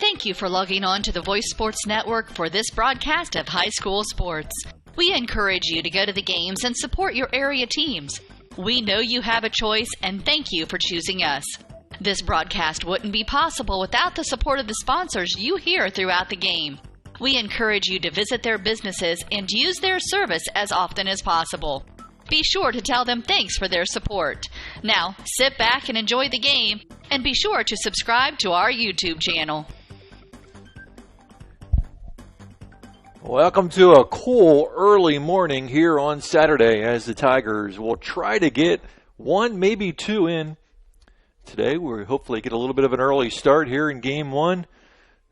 Thank you for logging on to the Voice Sports Network for this broadcast of high school sports. We encourage you to go to the games and support your area teams. We know you have a choice, and thank you for choosing us. This broadcast wouldn't be possible without the support of the sponsors you hear throughout the game. We encourage you to visit their businesses and use their service as often as possible. Be sure to tell them thanks for their support. Now, sit back and enjoy the game, and be sure to subscribe to our YouTube channel. Welcome to a cool early morning here on Saturday as the Tigers will try to get one, maybe two in. Today we'll hopefully get a little bit of an early start here in Game 1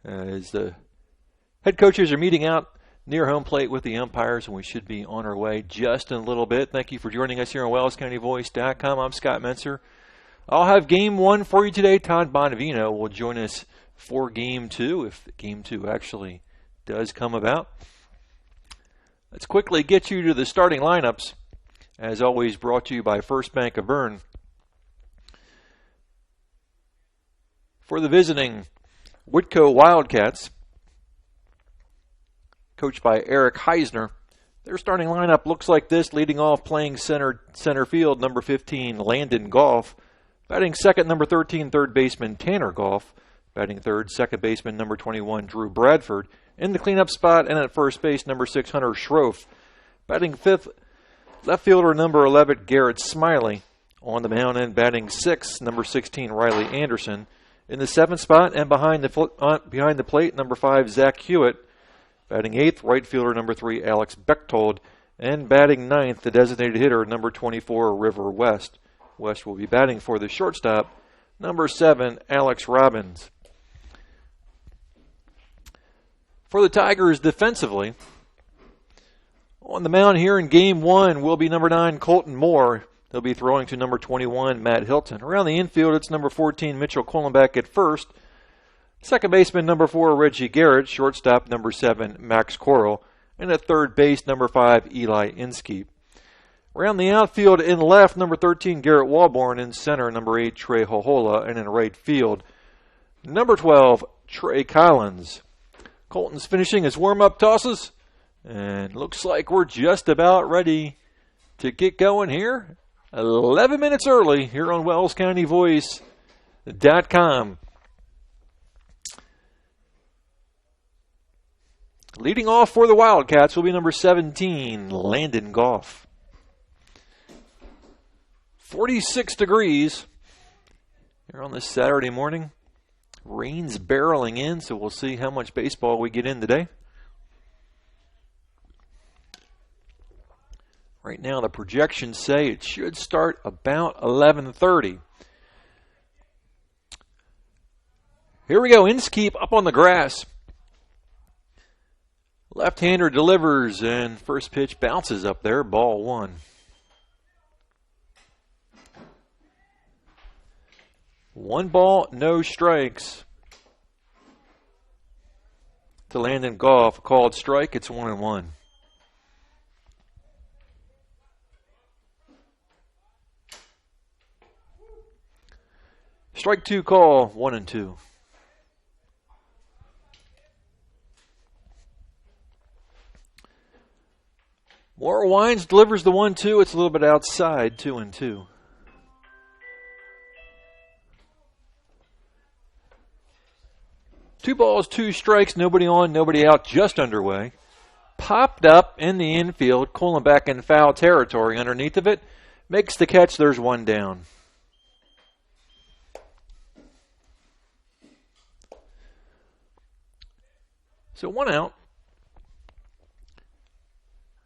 as the head coaches are meeting out near home plate with the umpires, and we should be on our way just in a little bit. Thank you for joining us here on WellsCountyVoice.com. I'm Scott Menser. I'll have Game 1 for you today. Todd Bonavino will join us for Game 2, if Game 2 actually does come about. Let's quickly get you to the starting lineups. As always, brought to you by First Bank of Bern. For the visiting Whitko Wildcats, coached by Eric Heisner, their starting lineup looks like this. Leading off, playing center field, number 15, Landon Goff. Batting second, number 13, third baseman Tanner Goff. Batting third, second baseman, number 21, Drew Bradford. In the cleanup spot and at first base, number 6, Hunter Schroff. Batting fifth, left fielder, number 11, Garrett Smiley. On the mound and batting sixth, number 16, Riley Anderson. In the seventh spot and behind the plate, number 5, Zach Hewitt. Batting eighth, right fielder, number 3, Alex Bechtold. And batting ninth, the designated hitter, number 24, River West. West will be batting for the shortstop, number 7, Alex Robbins. For the Tigers defensively, on the mound here in Game 1 will be number 9, Colton Moore. They'll be throwing to number 21, Matt Hilton. Around the infield, it's number 14, Mitchell Kohlenbeck at first. Second baseman, number 4, Reggie Garrett. Shortstop, number 7, Max Coral. And at third base, number 5, Eli Inskeep. Around the outfield in left, number 13, Garrett Walborn. In center, number 8, Trey Hohola. And in right field, number 12, Trey Collins. Colton's finishing his warm-up tosses. And looks like we're just about ready to get going here. 11 minutes early here on WellsCountyVoice.com. Leading off for the Wildcats will be number 17, Landon Goff. 46 degrees here on this Saturday morning. Rain's barreling in, so we'll see how much baseball we get in today. Right now, the projections say it should start about 11:30. Here we go. Inskeep up on the grass. Left-hander delivers, and first pitch bounces up there. Ball 1. 1 ball, no strikes. To Landon Goff, called strike. It's 1-1. Strike 2 call, 1-2. Moore winds, delivers the 1-2. It's a little bit outside, 2-2. Two balls, 2 strikes, nobody on, nobody out, just underway. Popped up in the infield, Kohlenbeck in foul territory. Underneath of it, makes the catch, there's 1 down. So 1 out.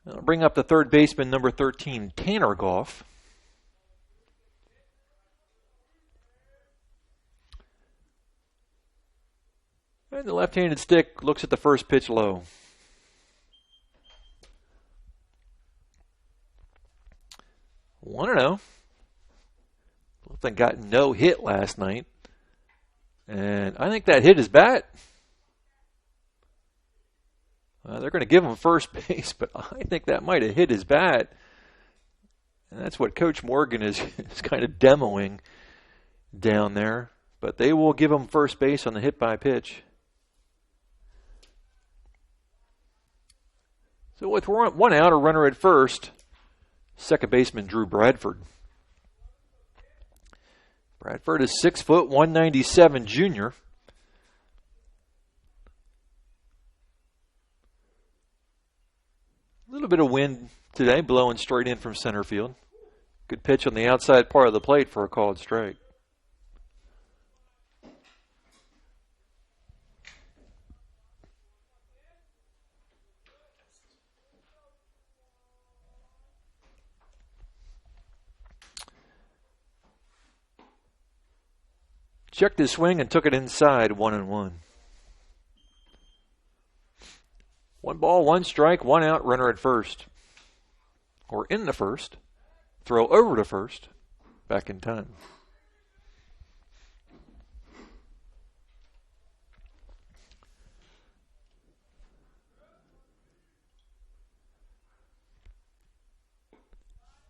I'll bring up the third baseman, number 13, Tanner Goff. And the left-handed stick looks at the first pitch low. One and 0. Bluffton got no hit last night. And I think that hit his bat. They're going to give him first base, but I think that might have hit his bat. And that's what Coach Morgan is kind of demoing down there. But they will give him first base on the hit by pitch. So with one out, a runner at first, second baseman Drew Bradford. Bradford is 6 foot, 197 junior. A little bit of wind today, blowing straight in from center field. Good pitch on the outside part of the plate for a called strike. Checked his swing and took it inside, 1-1. 1 ball, 1 strike, 1 out, runner at first. Or in the first. Throw over to first. Back in time.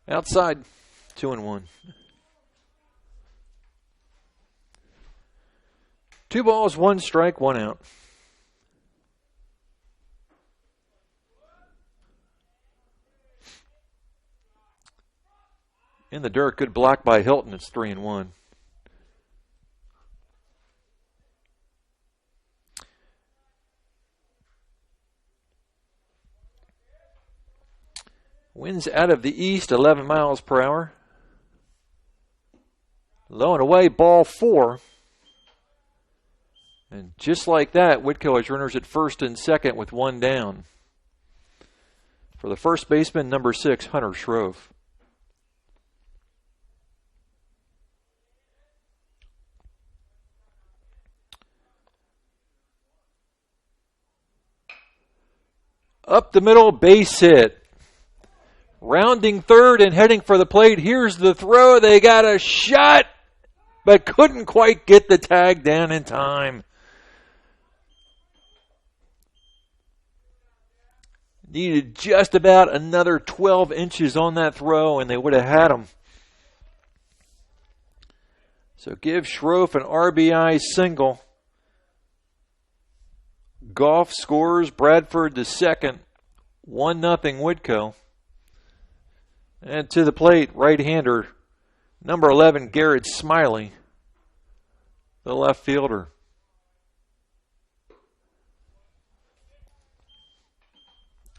Outside, 2-1. 2 balls, 1 strike, 1 out. In the dirt, good block by Hilton. It's 3-1. Winds out of the east, 11 miles per hour. Low and away, ball 4. And just like that, Whitko has runners at first and second with 1 down. For the first baseman, number 6, Hunter Shrove. Up the middle, base hit. Rounding third and heading for the plate. Here's the throw. They got a shot, but couldn't quite get the tag down in time. Needed just about another 12 inches on that throw, and they would have had him. So give Shrove an RBI single. Goff scores, Bradford the second. 1-0 Whitko. And to the plate, right-hander, number 11, Garrett Smiley, the left fielder.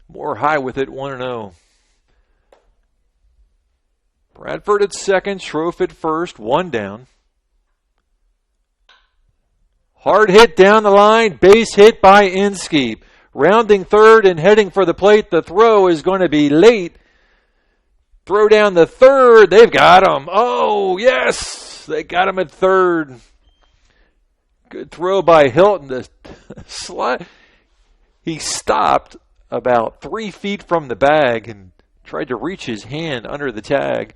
More high with it, 1-0. Bradford at second, Shrove at first, 1 down. Hard hit down the line, base hit by Inskeep. Rounding third and heading for the plate. The throw is going to be late. Throw down the third. They've got him. Oh, yes. They got him at third. Good throw by Hilton. He stopped about 3 feet from the bag and tried to reach his hand under the tag.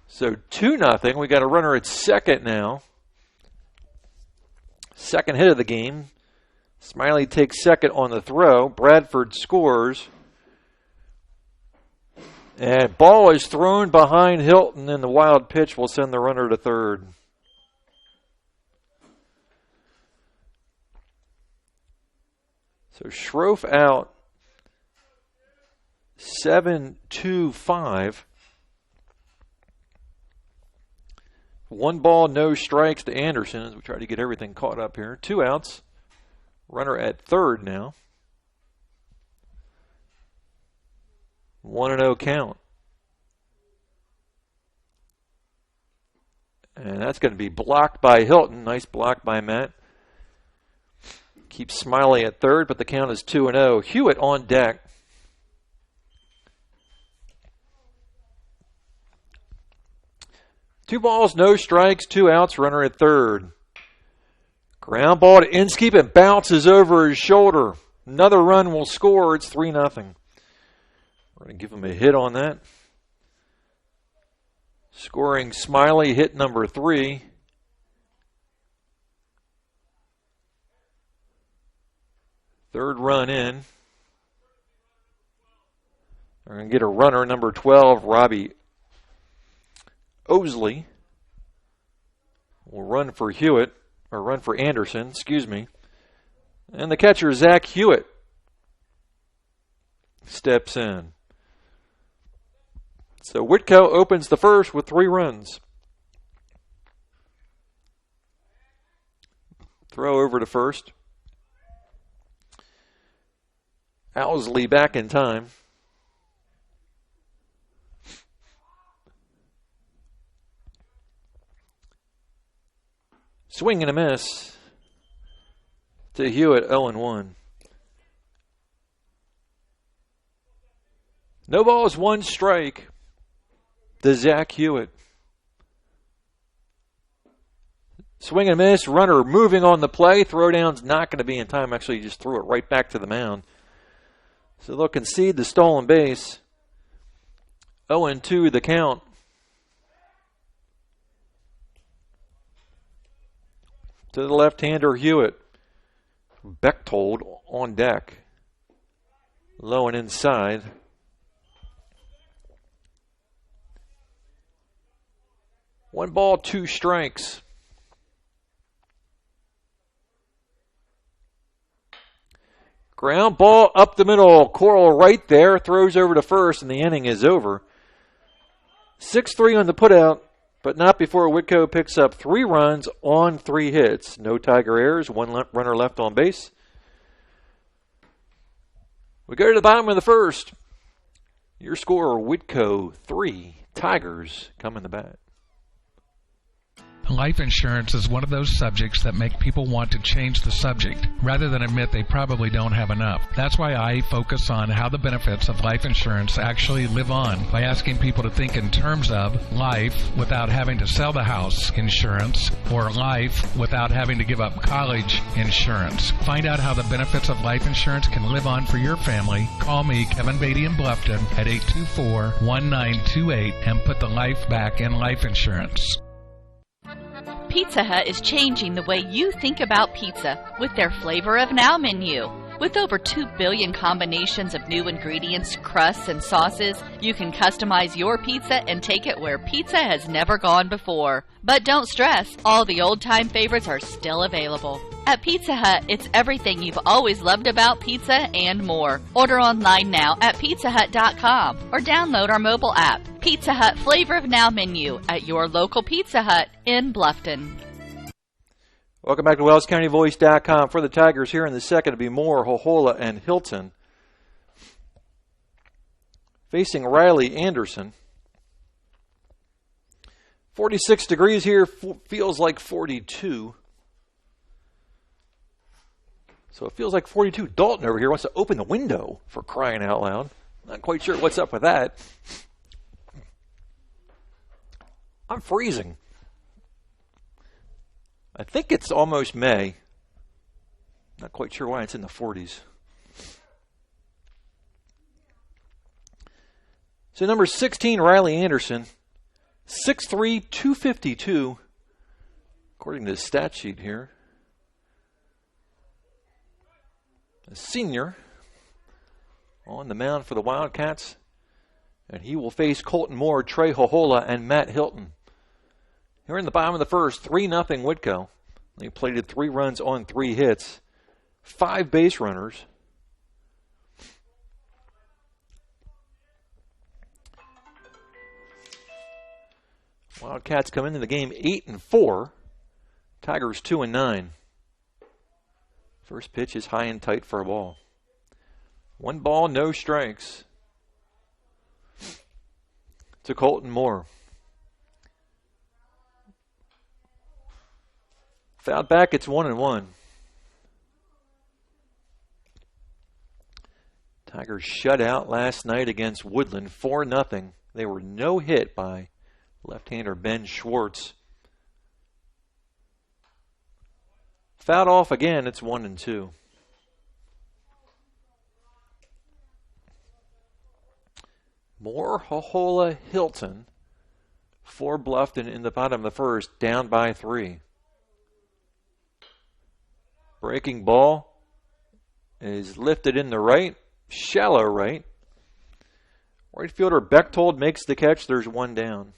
So 2-0. We got a runner at second now. Second hit of the game. Smiley takes second on the throw. Bradford scores. And ball is thrown behind Hilton, and the wild pitch will send the runner to third. So Shrove out. 7-2-5. 1 ball, no strikes to Anderson as we try to get everything caught up here. 2 outs. Runner at third now. 1-0 count. And that's going to be blocked by Hilton. Nice block by Matt. Keeps Smiley at third, but the count is 2-0. Hewitt on deck. Two balls, no strikes, 2 outs, runner at third. Ground ball to Inskeep and bounces over his shoulder. Another run will score. It's 3-0. We're going to give him a hit on that. Scoring Smiley, hit number 3. Third run in. We're going to get a runner, number 12, Robbie Osley. Will run for Hewitt, or run for Anderson, excuse me. And the catcher, Zach Hewitt, steps in. So Whitko opens the first with 3 runs. Throw over to first. Owsley back in time. Swing and a miss to Hewitt, 0-1. No balls, 1 strike to Zach Hewitt. Swing and a miss, runner moving on the play. Throwdown's not going to be in time. Actually, he just threw it right back to the mound. So they'll concede the stolen base. 0-2 the count. To the left-hander, Hewitt. Bechtold on deck. Low and inside. One ball, 2 strikes. Ground ball up the middle. Coral right there. Throws over to first, and the inning is over. 6-3 on the putout, but not before Whitko picks up 3 runs on 3 hits. No Tiger errors. 1 runner left on base. We go to the bottom of the first. Your score, Whitko 3. Tigers come in the bat. Life insurance is one of those subjects that make people want to change the subject rather than admit they probably don't have enough. That's why I focus on how the benefits of life insurance actually live on by asking people to think in terms of life without having to sell the house insurance or life without having to give up college insurance. Find out how the benefits of life insurance can live on for your family. Call me, Kevin Beatty in Bluffton, at 824-1928 and put the life back in life insurance. Pizza Hut is changing the way you think about pizza with their Flavor of Now menu. With over 2 billion combinations of new ingredients, crusts, and sauces, you can customize your pizza and take it where pizza has never gone before. But don't stress, all the old-time favorites are still available. At Pizza Hut, it's everything you've always loved about pizza and more. Order online now at pizzahut.com or download our mobile app. Pizza Hut Flavor of Now menu at your local Pizza Hut in Bluffton. Welcome back to WellsCountyVoice.com. For the Tigers here in the second, to be Moore, Hohola, and Hilton. Facing Riley Anderson. 46 degrees here, feels like 42. So it feels like 42. Dalton over here wants to open the window, for crying out loud. Not quite sure what's up with that. I'm freezing. I think it's almost May. Not quite sure why it's in the 40s. So number 16, Riley Anderson, 6'3", 252, according to the stat sheet here. A senior on the mound for the Wildcats. And he will face Colton Moore, Trey Hohola, and Matt Hilton. Here in the bottom of the first, 3-0 Whitko. They plated 3 runs on 3 hits, 5 base runners. Wildcats come into the game 8-4. Tigers 2-9. First pitch is high and tight for a ball. 1 ball, no strikes to Colton Moore. Fouled back, it's 1-1. Tigers shut out last night against Woodland, 4-0. They were no hit by left-hander Ben Schwartz. Fouled off again, it's 1-2. Moore, Hohola, Hilton for Bluffton in the bottom of the first, down by 3. Breaking ball is lifted in the right, shallow right. Right fielder Bechtold makes the catch. There's 1 down.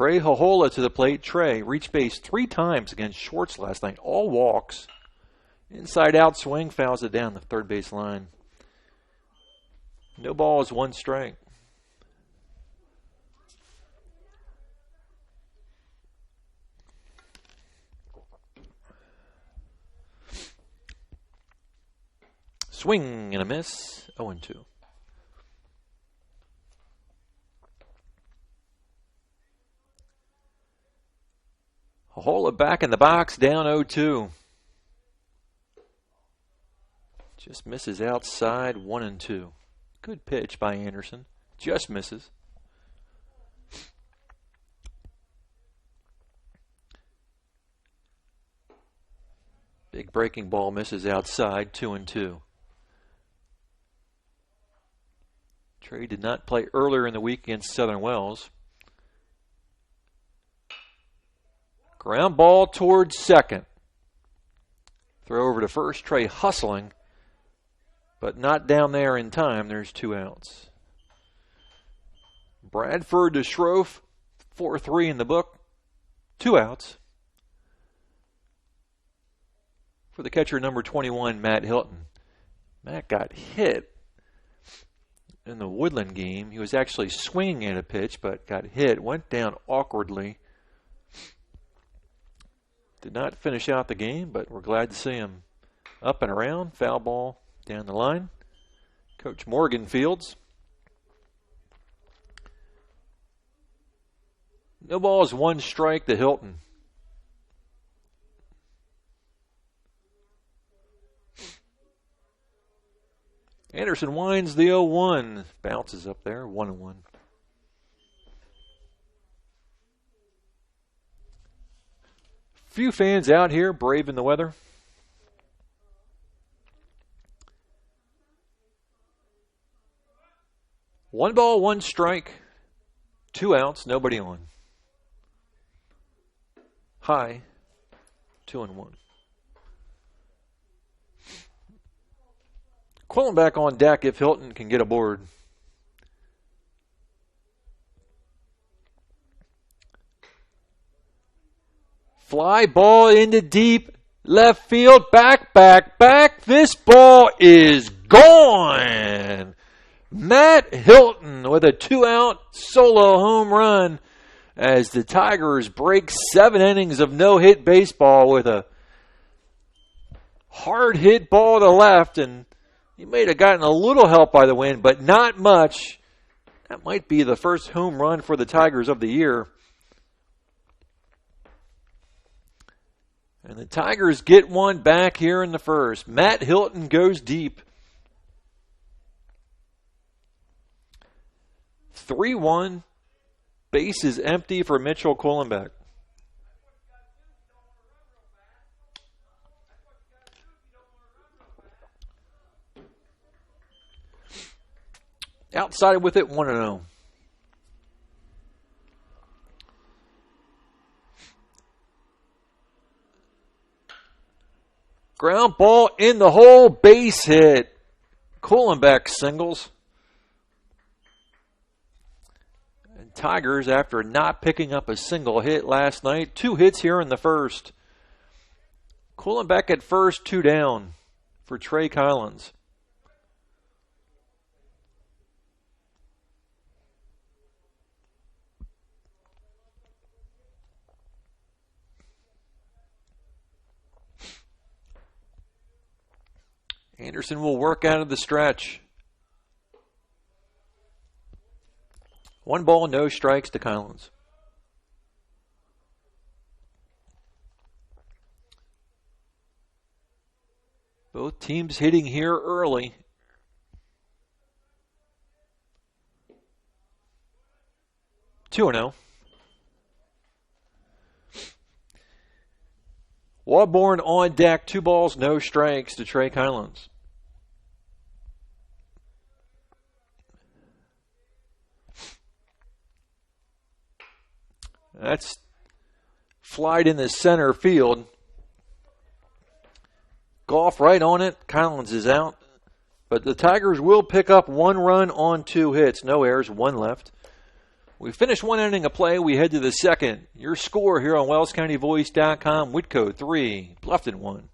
Trey Hohola to the plate. Trey reached base 3 times against Schwartz last night. All walks. Inside out swing, fouls it down the third base line. No balls, 1 strike. Swing and a miss. 0-2. Hohola back in the box, down 0-2. Just misses outside, 1-2. Good pitch by Anderson. Just misses. Big breaking ball misses outside, 2-2. Trey did not play earlier in the week against Southern Wells. Ground ball towards second. Throw over to first. Trey hustling, but not down there in time. There's 2 outs. Bradford to Schroff, 4-3 in the book. 2 outs. For the catcher, number 21, Matt Hilton. Matt got hit in the Woodland game. He was actually swinging at a pitch, but got hit. Went down awkwardly. Did not finish out the game, but we're glad to see him up and around. Foul ball down the line. Coach Morgan fields. No balls, 1 strike to Hilton. Anderson winds the 0-1. Bounces up there, 1-1. Few fans out here braving the weather. One ball, 1 strike, 2 outs, nobody on. High, 2-1. Quillenbeck on deck if Hilton can get aboard. Fly ball into deep left field. Back. This ball is gone. Matt Hilton with a 2-out solo home run as the Tigers break 7 innings of no-hit baseball with a hard hit ball to left, and he may have gotten a little help by the wind, but not much. That might be the first home run for the Tigers of the year. And the Tigers get one back here in the first. Matt Hilton goes deep. 3-1. Base is empty for Mitchell Quillenbeck. Outside with it, 1-0. Ground ball in the hole, base hit. Quillenbeck singles. And Tigers, after not picking up a single hit last night, 2 hits here in the first. Quillenbeck at first, 2 down for Trey Collins. Anderson will work out of the stretch. 1 ball, no strikes to Collins. Both teams hitting here early. Two-0. Wadborn on deck, 2 balls, no strikes to Trey Collins. That's flied in the center field. Golf right on it. Collins is out. But the Tigers will pick up 1 run on 2 hits. No errors, 1 left. We finish one inning of play. We head to the second. Your score here on WellsCountyVoice.com. Whitko 3, Bluffton 1.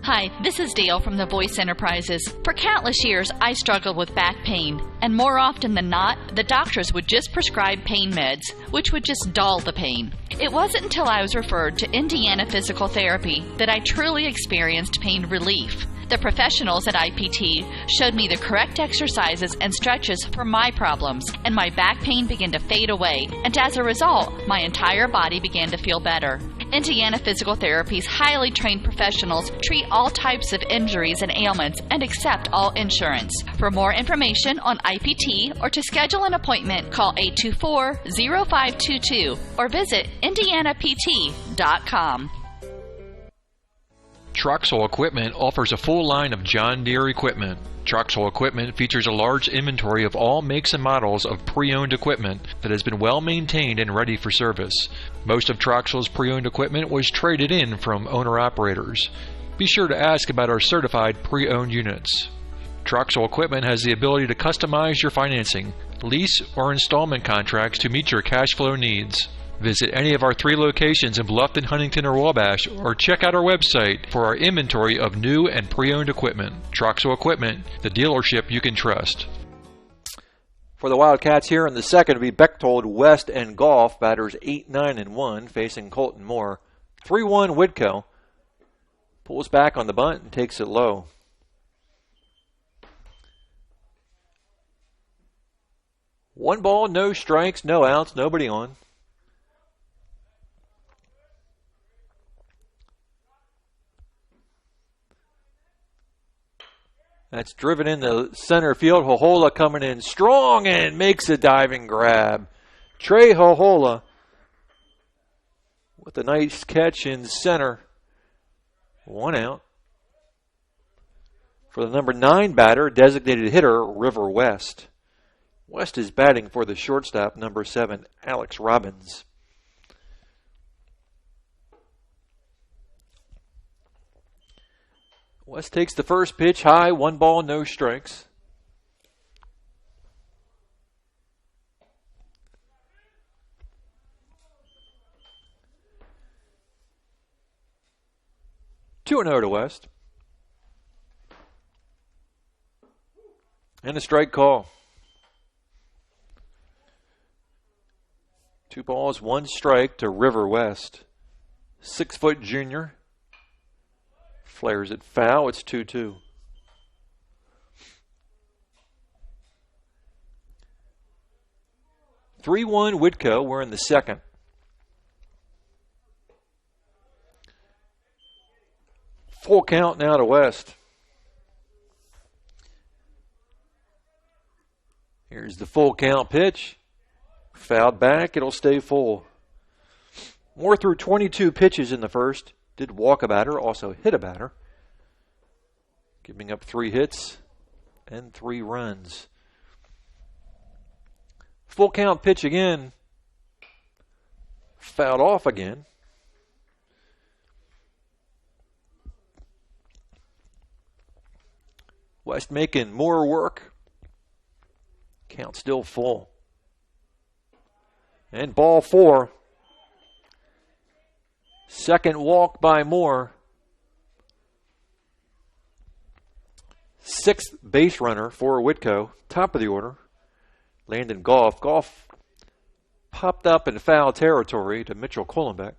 Hi, this is Dale from the Voice Enterprises. For countless years, I struggled with back pain, and more often than not, the doctors would just prescribe pain meds, which would just dull the pain. It wasn't until I was referred to Indiana Physical Therapy that I truly experienced pain relief. The professionals at IPT showed me the correct exercises and stretches for my problems, and my back pain began to fade away, and as a result, my entire body began to feel better. Indiana Physical Therapy's highly trained professionals treat all types of injuries and ailments and accept all insurance. For more information on IPT or to schedule an appointment, call 824-0522 or visit indianapt.com. Troxel Equipment offers a full line of John Deere equipment. Troxel Equipment features a large inventory of all makes and models of pre-owned equipment that has been well maintained and ready for service. Most of Troxel's pre-owned equipment was traded in from owner-operators. Be sure to ask about our certified pre-owned units. Troxel Equipment has the ability to customize your financing, lease, or installment contracts to meet your cash flow needs. Visit any of our 3 locations in Bluffton, Huntington, or Wabash, or check out our website for our inventory of new and pre-owned equipment. Troxel Equipment, the dealership you can trust. For the Wildcats here in the second, it'll be Bechtold, West, and Golf, batters 8, 9, and 1, facing Colton Moore. 3-1 Whitko. Pulls back on the bunt and takes it low. One ball, no strikes, no outs, nobody on. That's driven into center field. Hohola coming in strong and makes a diving grab. Trey Hohola with a nice catch in center. 1 out. For the number 9 batter, designated hitter, River West. West is batting for the shortstop, number 7, Alex Robbins. West takes the first pitch high, 1 ball, no strikes. Two and 0 to West. And a strike call. 2 balls, 1 strike to River West. 6-foot junior. Flares it foul. It's 2-2. (3-1) Whitko. We're in the second. Full count now to West. Here's the full count pitch. Fouled back. It'll stay full. Moore threw 22 pitches in the first. Did walk a batter, also hit a batter. Giving up 3 hits and 3 runs. Full count pitch again. Fouled off again. West making more work. Count still full. And ball 4. Second walk by Moore. 6th base runner for Whitko. Top of the order. Landon Goff. Goff popped up in foul territory to Mitchell Kohlenbeck.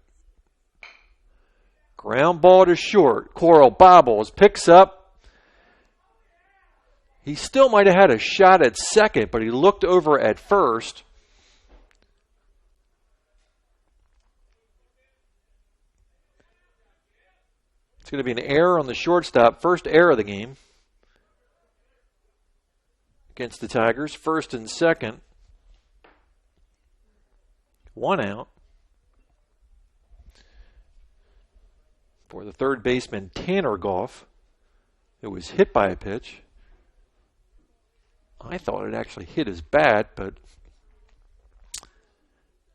Ground ball to short. Coral bobbles. Picks up. He still might have had a shot at second, but he looked over at first. It's going to be an error on the shortstop. First error of the game against the Tigers. First and second. 1 out. For the third baseman, Tanner Goff, who was hit by a pitch. I thought it actually hit his bat, but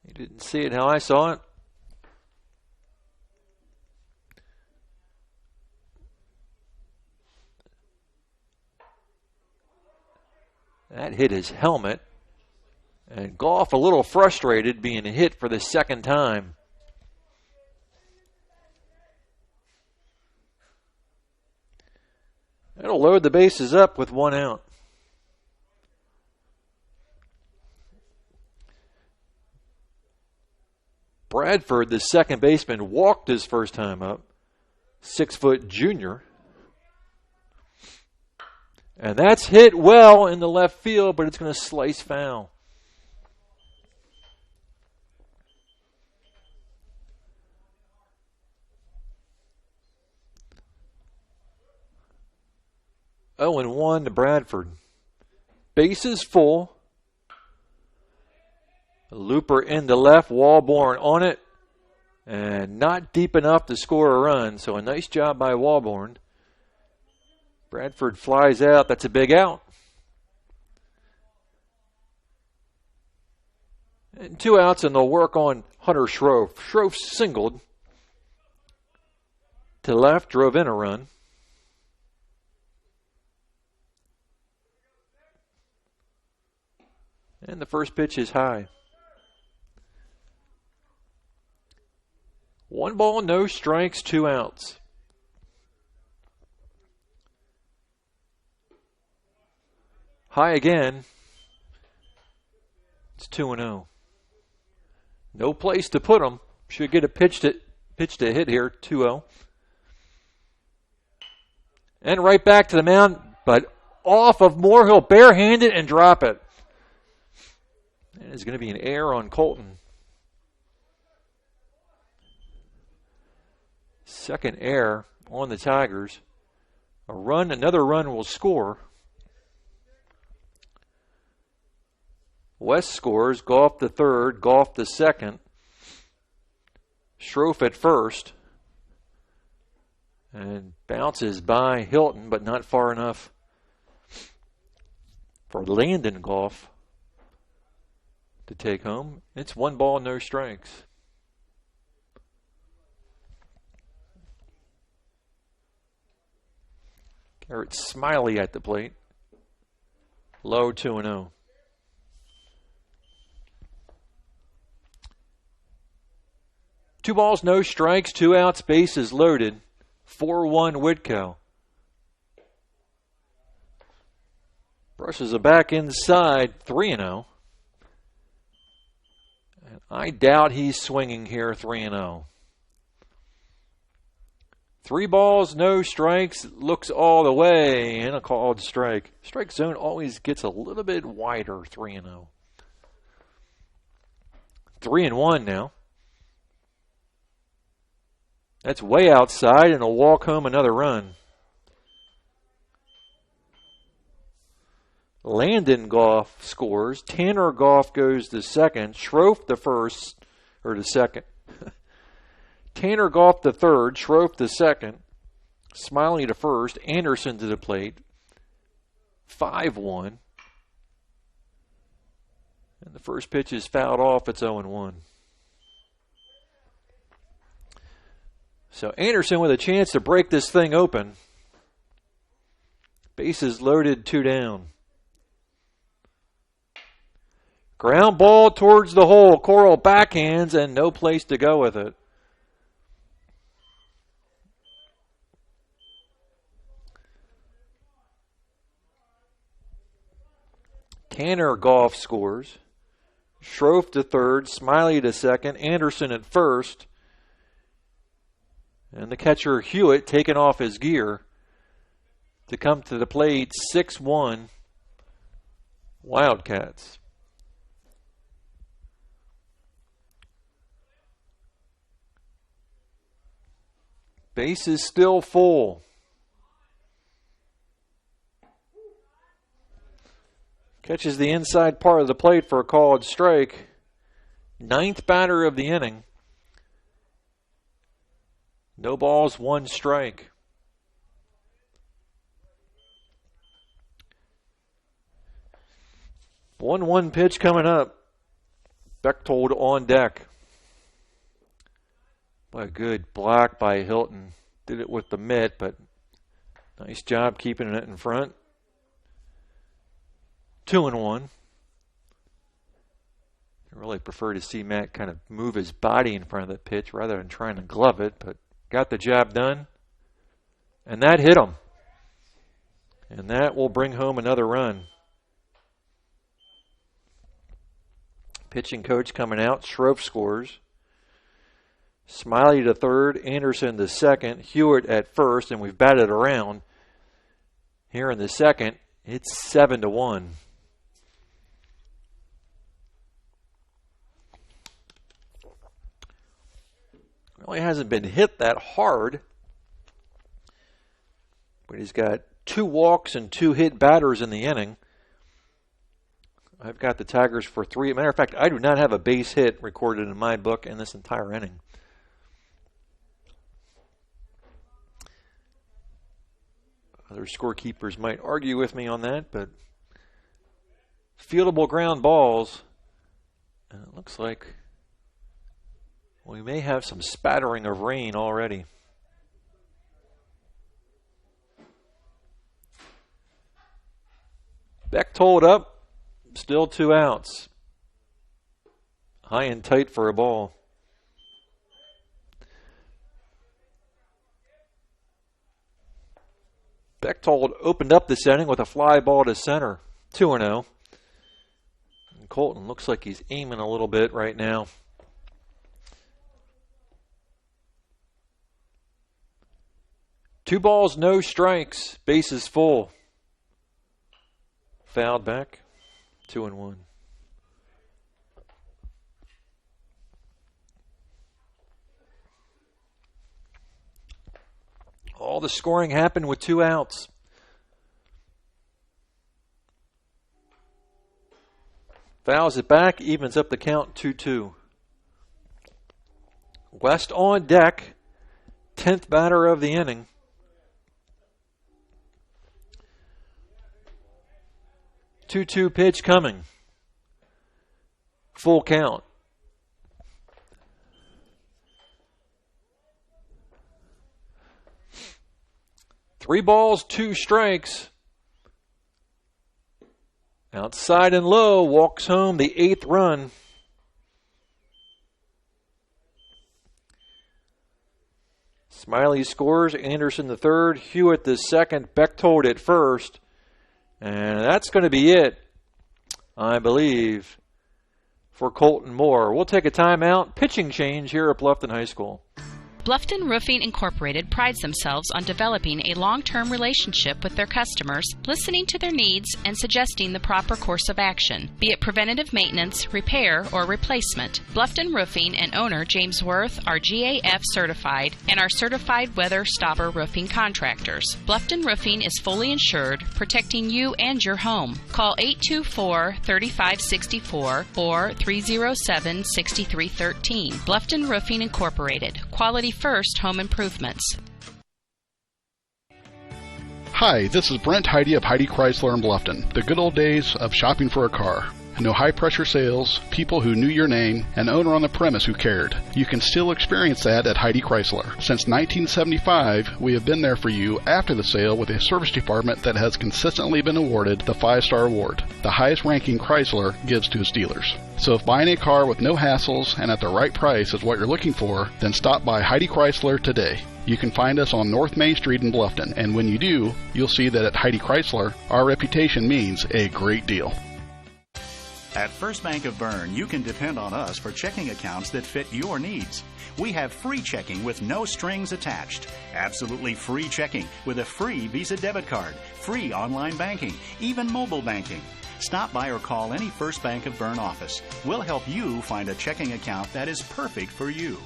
he didn't see it how I saw it. That hit his helmet, And Goff a little frustrated being hit for the second time. It'll load the bases up with 1 out. Bradford, the second baseman, walked his first time up. 6-foot junior. And that's hit well in the left field, but it's going to slice foul. Oh, and 1 to Bradford. Bases full. A looper into left, Walborn on it. And not deep enough to score a run, so a nice job by Walborn. Bradford flies out. That's a big out. And 2 outs, and they'll work on Hunter Schroff. Schroff singled to left, drove in a run. And the first pitch is high. 1 ball, no strikes, 2 outs. High again. It's 2-0. No place to put him. Should get a pitch to hit here, 2-0. And right back to the mound, but off of Moore. He'll barehand it and drop it. And it's going to be an error on Colton. Second error on the Tigers. Another run will score. West scores, Goff the third, Goff the second. Schroff at first. And bounces by Hilton, but not far enough for Landon Goff to take home. It's 1 ball, no strikes. Garrett Smiley at the plate. Low 2-0. Two balls, no strikes, 2 outs, bases loaded. 4-1 Whitko. Brushes it back inside, 3-0. And I doubt he's swinging here, 3-0. 3 balls, no strikes, looks all the way, and a called strike. Strike zone always gets a little bit wider, 3-0. 3-1 now. That's way outside, and a walk home, another run. Landon Goff scores. Tanner Goff goes to second. Schroff the first, or the second. Tanner Goff the third. Schroff the second. Smiley to first. Anderson to the plate. 5-1. And the first pitch is fouled off. It's 0-1. So Anderson with a chance to break this thing open. Bases loaded, 2 down. Ground ball towards the hole. Coral backhands and no place to go with it. Tanner Goff scores. Schroff to third. Smiley to second. Anderson at first. And the catcher, Hewitt, taking off his gear to come to the plate. 6-1 Wildcats. Base is still full. Catches the inside part of the plate for a called strike. 9th batter of the inning. No balls, 1 strike. One pitch coming up. Bechtold on deck. What a good block by Hilton. Did it with the mitt, but nice job keeping it in front. 2-1. I really prefer to see Matt kind of move his body in front of the pitch rather than trying to glove it, but got the job done. And that hit him. And that will bring home another run. Pitching coach coming out. Schroff scores. Smiley to third. Anderson to second. Hewitt at first. And we've batted around. Here in the second, it's 7-1. Really hasn't been hit that hard. But he's got 2 walks and 2 hit batters in the inning. I've got the Tigers for 3. Matter of fact, I do not have a base hit recorded in my book in this entire inning. Other scorekeepers might argue with me on that, but fieldable ground balls. And it looks like we may have some spattering of rain already. Bechtold up, still 2 outs. High and tight for a ball. Bechtold opened up this inning with a fly ball to center, 2-0. And Colton looks like he's aiming a little bit right now. Two balls, no strikes, bases full. Fouled back, 2-1. All the scoring happened with 2 outs. Fouls it back, evens up the count, 2-2. West on deck, 10th batter of the inning. Two pitch coming. Full count. Three balls, 2 strikes. Outside and low, walks home the 8th run. Smiley scores, Anderson the third, Hewitt the second, Bechtold at first. And that's going to be it, I believe, for Colton Moore. We'll take a timeout. Pitching change here at Bluffton High School. Bluffton Roofing Incorporated prides themselves on developing a long-term relationship with their customers, listening to their needs, and suggesting the proper course of action, be it preventative maintenance, repair, or replacement. Bluffton Roofing and owner James Worth are GAF certified and are certified weather stopper roofing contractors. Bluffton Roofing is fully insured, protecting you and your home. Call 824-3564 or 307-6313. Bluffton Roofing Incorporated. Quality first home improvements. Hi, this is Brent Heidi of Heidi Chrysler in Bluffton. The good old days of shopping for a car. No high-pressure sales, people who knew your name, an owner on the premise who cared. You can still experience that at Heidi Chrysler. Since 1975, we have been there for you after the sale with a service department that has consistently been awarded the 5-star award, the highest ranking Chrysler gives to its dealers. So if buying a car with no hassles and at the right price is what you're looking for, then stop by Heidi Chrysler today. You can find us on North Main Street in Bluffton, and when you do, you'll see that at Heidi Chrysler, our reputation means a great deal. At First Bank of Bern, you can depend on us for checking accounts that fit your needs. We have free checking with no strings attached. Absolutely free checking with a free Visa debit card, free online banking, even mobile banking. Stop by or call any First Bank of Bern office. We'll help you find a checking account that is perfect for you.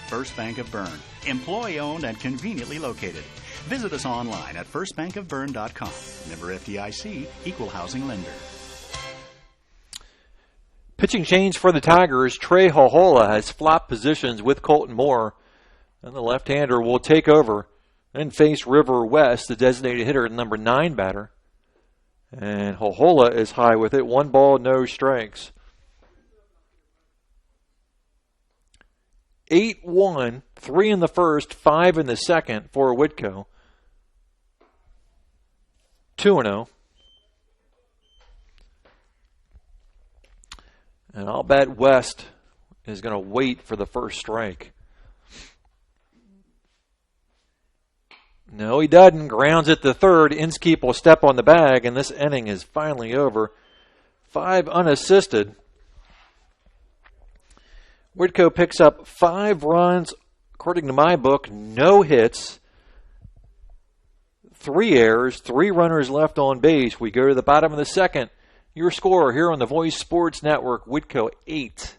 First Bank of Bern, employee-owned and conveniently located. Visit us online at firstbankofbern.com. Member FDIC, equal housing lender. Pitching change for the Tigers. Trey Hohola has flopped positions with Colton Moore. And the left-hander will take over and face River West, the designated hitter, number 9 batter. And Hohola is high with it. 1 ball, no strikes. 8-1, 3 in the first, 5 in the second for Whitko. 2-0. And I'll bet West is going to wait for the first strike. No, he doesn't. Grounds it to third. Inskeep will step on the bag, and this inning is finally over. 5 unassisted. Whitko picks up 5 runs, according to my book, no hits, 3 errors, 3 runners left on base. We go to the bottom of the second. Your score here on the Voice Sports Network, Whitko 8,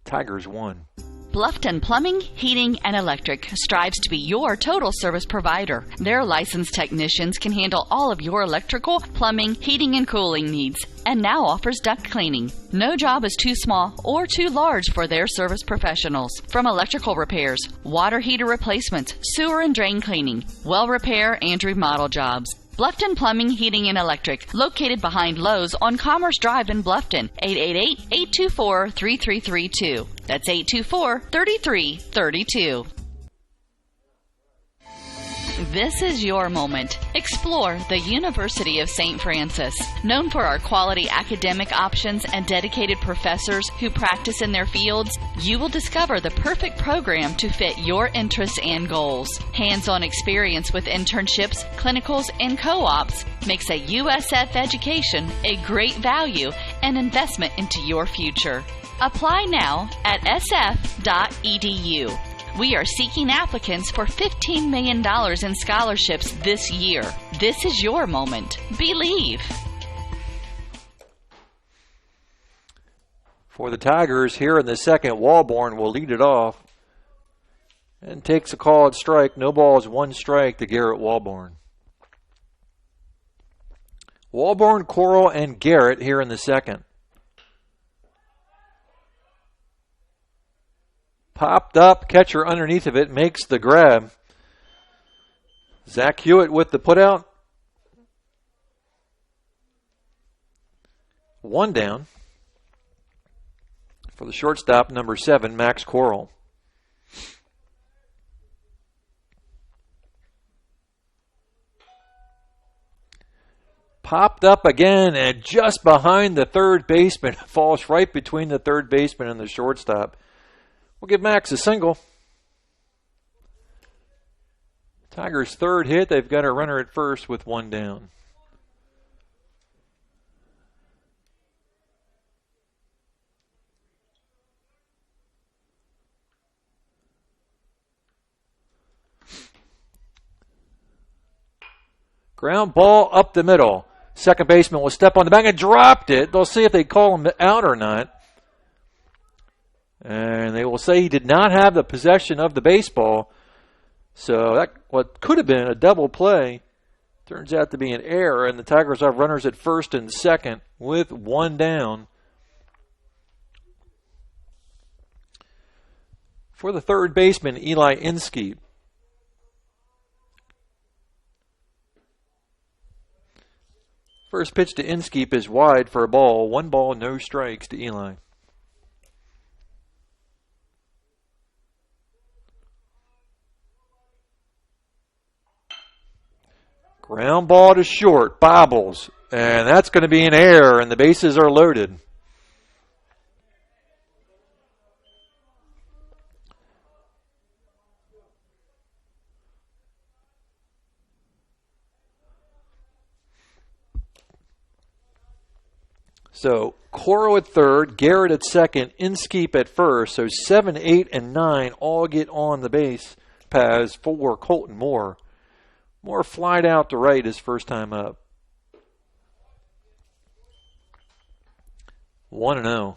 Tigers 1. Bluffton Plumbing, Heating, and Electric strives to be your total service provider. Their licensed technicians can handle all of your electrical, plumbing, heating, and cooling needs, and now offers duct cleaning. No job is too small or too large for their service professionals. From electrical repairs, water heater replacements, sewer and drain cleaning, well repair, and remodel jobs. Bluffton Plumbing, Heating, and Electric, located behind Lowe's on Commerce Drive in Bluffton, 888-824-3332. That's 824-3332. This is your moment. Explore the University of St. Francis. Known for our quality academic options and dedicated professors who practice in their fields, you will discover the perfect program to fit your interests and goals. Hands-on experience with internships, clinicals, and co-ops makes a USF education a great value and investment into your future. Apply now at sf.edu. We are seeking applicants for $15 million in scholarships this year. This is your moment. Believe. For the Tigers here in the second, Walborn will lead it off and takes a called strike. No balls, 1 strike to Garrett Walborn. Walborn, Coral, and Garrett here in the second. Popped up, catcher underneath of it, makes the grab. Zach Hewitt with the putout. 1 down for the shortstop, number 7, Max Coral. Popped up again and just behind the third baseman. Falls right between the third baseman and the shortstop. We'll give Max a single. Tigers' third hit. They've got a runner at first with 1 down. Ground ball up the middle. Second baseman will step on the bag and dropped it. They'll see if they call him out or not. And they will say he did not have the possession of the baseball. So that what could have been a double play turns out to be an error. And the Tigers have runners at first and second with 1 down. For the third baseman, Eli Inskeep. First pitch to Inskeep is wide for a ball. 1 ball, no strikes to Eli. Ground ball to short, bobbles, and that's going to be an error, and the bases are loaded. So Coral at third, Garrett at second, Inskeep at first. So 7, 8, and 9 all get on the base paths for Colton Moore. Moore flied out to right his first time up. 1-0.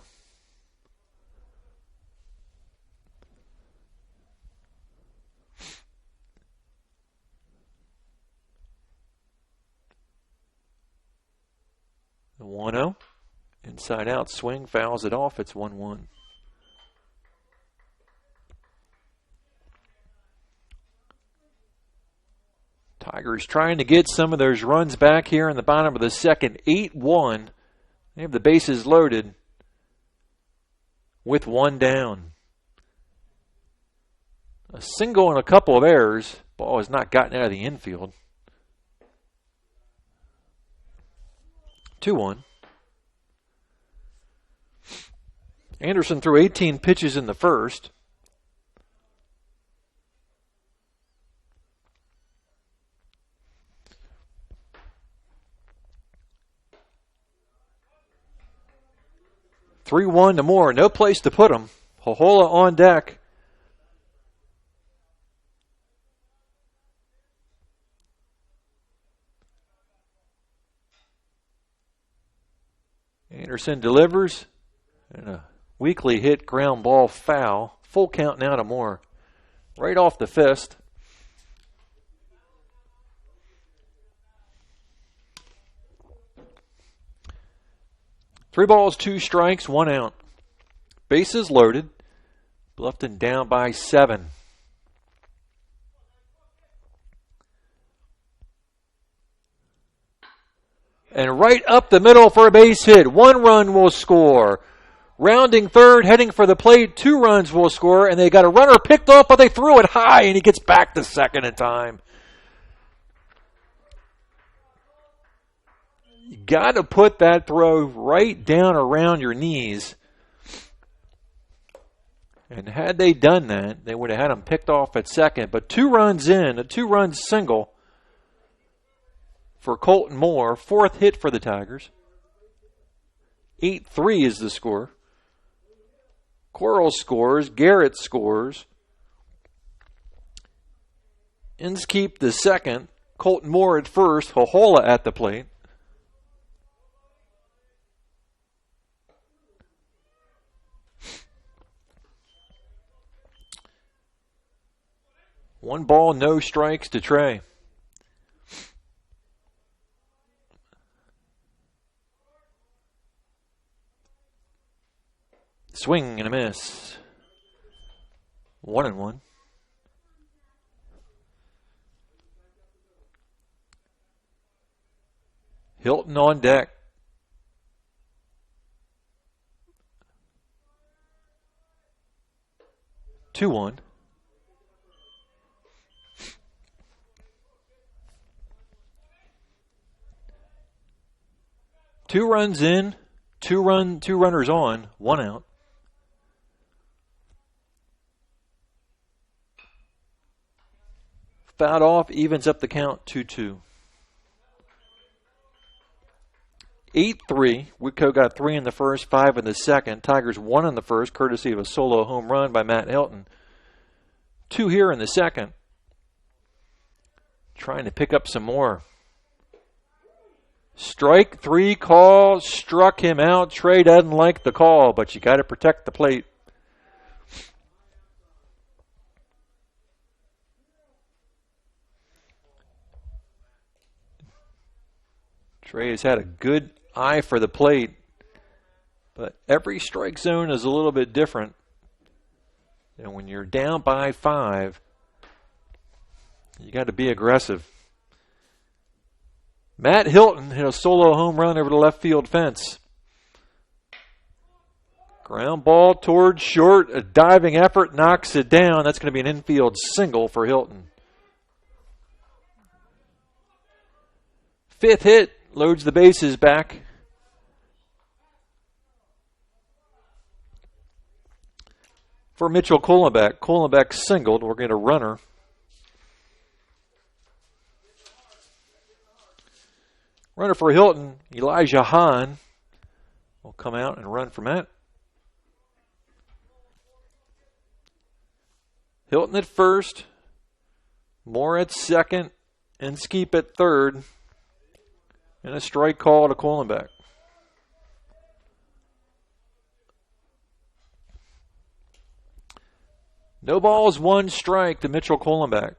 The 1-0. Inside out swing, fouls it off. It's 1-1. Tigers trying to get some of those runs back here in the bottom of the second. 8-1. They have the bases loaded with 1 down. A single and a couple of errors. Ball has not gotten out of the infield. 2-1. Anderson threw 18 pitches in the first. Three-one to Moore. No place to put him. Hohola on deck. Anderson delivers. And a weakly hit ground ball foul. Full count now to Moore. Right off the fist. Three balls, two strikes, one out. Bases loaded. Bluffton down by 7. And right up the middle for a base hit. 1 run will score. Rounding third, heading for the plate. 2 runs will score. And they got a runner picked off, but they threw it high, and he gets back to second in time. You got to put that throw right down around your knees. And had they done that, they would have had him picked off at second. But 2 runs in, a 2-run single for Colton Moore. 4th hit for the Tigers. 8-3 is the score. Quarles scores. Garrett scores. Inskeep the second. Colton Moore at first. Hohola at the plate. One ball, no strikes to Trey. Swing and a miss. 1-1. Hilton on deck. Two one. Two runs in, two runners on, 1 out. Fouled off, evens up the count, 2-2. 8-3. Whitko got 3 in the first, 5 in the second. Tigers 1 in the first, courtesy of a solo home run by Matt Hilton. 2 here in the second. Trying to pick up some more. Strike 3 call, struck him out. Trey doesn't like the call, but you got to protect the plate. Trey has had a good eye for the plate, but every strike zone is a little bit different. And when you're down by 5, you got to be aggressive. Matt Hilton hit a solo home run over the left field fence. Ground ball towards short. A diving effort knocks it down. That's going to be an infield single for Hilton. 5th hit loads the bases back. For Mitchell Kohlenbeck. Kohlenbeck singled. We're going to runner. Runner for Hilton, Elijah Hahn will come out and run for Matt. Hilton at first, Moore at second, and Skeep at third, and a strike call to Kohlenbeck. No balls, 1 strike to Mitchell Kohlenbeck.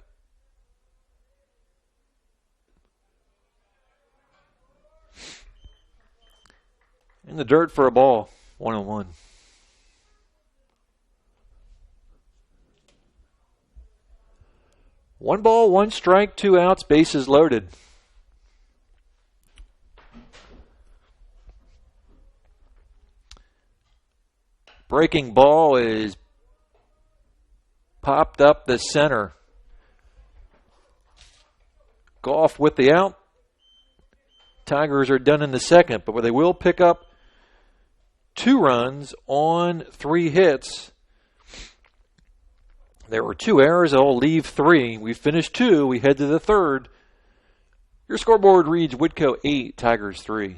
In the dirt for a ball, 1-1. One ball, 1 strike, 2 outs, bases loaded. Breaking ball is popped up the center. Goff with the out. Tigers are done in the second, but they will pick up 2 runs on 3 hits. There were 2 errors. I'll leave 3. We finished 2. We head to the 3rd. Your scoreboard reads Whitko 8, Tigers 3.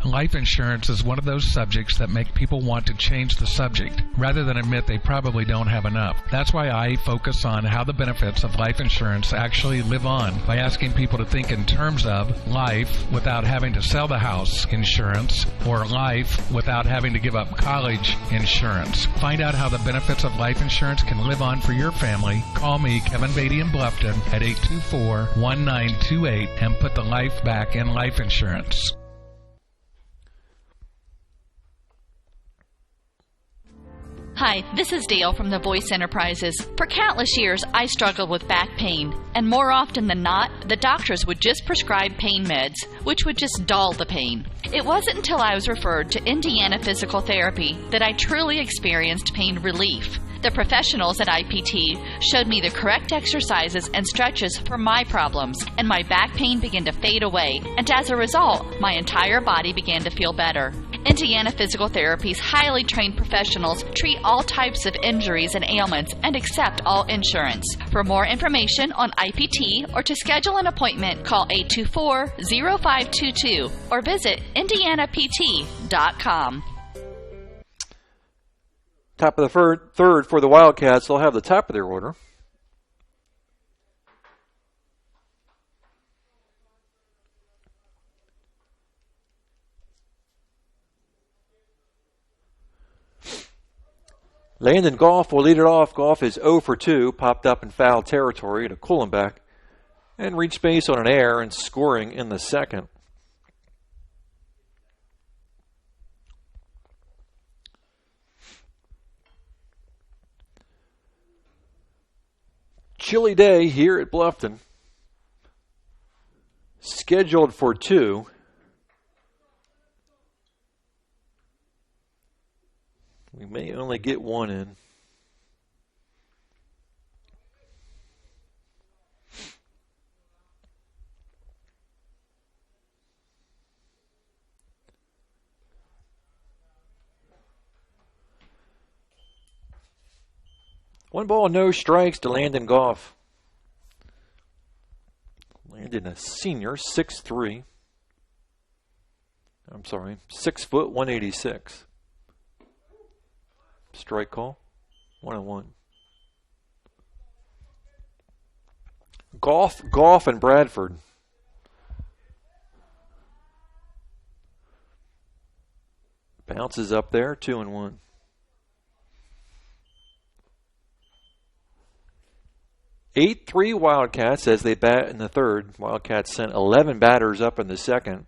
Life insurance is one of those subjects that make people want to change the subject rather than admit they probably don't have enough. That's why I focus on how the benefits of life insurance actually live on by asking people to think in terms of life without having to sell the house insurance or life without having to give up college insurance. Find out how the benefits of life insurance can live on for your family. Call me, Kevin Beatty in Bluffton, at 824-1928 and put the life back in life insurance. Hi, this is Dale from the Voice Enterprises. For countless years, I struggled with back pain, and more often than not, the doctors would just prescribe pain meds, which would just dull the pain. It wasn't until I was referred to Indiana Physical Therapy that I truly experienced pain relief. The professionals at IPT showed me the correct exercises and stretches for my problems, and my back pain began to fade away, and as a result, my entire body began to feel better. Indiana Physical Therapy's highly trained professionals treat all types of injuries and ailments and accept all insurance. For more information on IPT or to schedule an appointment, call 824-0522 or visit indianapt.com. Top of the third for the Wildcats. They'll have the top of their order. Landon Goff will lead it off. Goff is 0 for 2, popped up in foul territory to Kuhlenbeck, and reached base on an error and scoring in the 2nd. Chilly day here at Bluffton. Scheduled for 2. We may only get 1 in. One ball, no strikes to Landon Goff. Landon, a senior, 6'3". I'm sorry, 6 foot, 186. Strike call, 1-1. Goff, and Bradford. Bounces up there, 2-1. 8-3 Wildcats as they bat in the 3rd. Wildcats sent 11 batters up in the 2nd.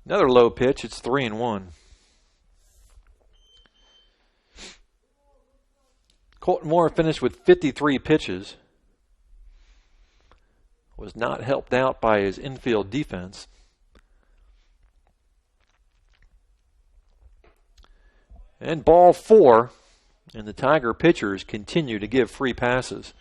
Another low pitch. It's 3-1. Colton Moore finished with 53 pitches. Was not helped out by his infield defense. And ball 4, and the Tiger pitchers continue to give free passes.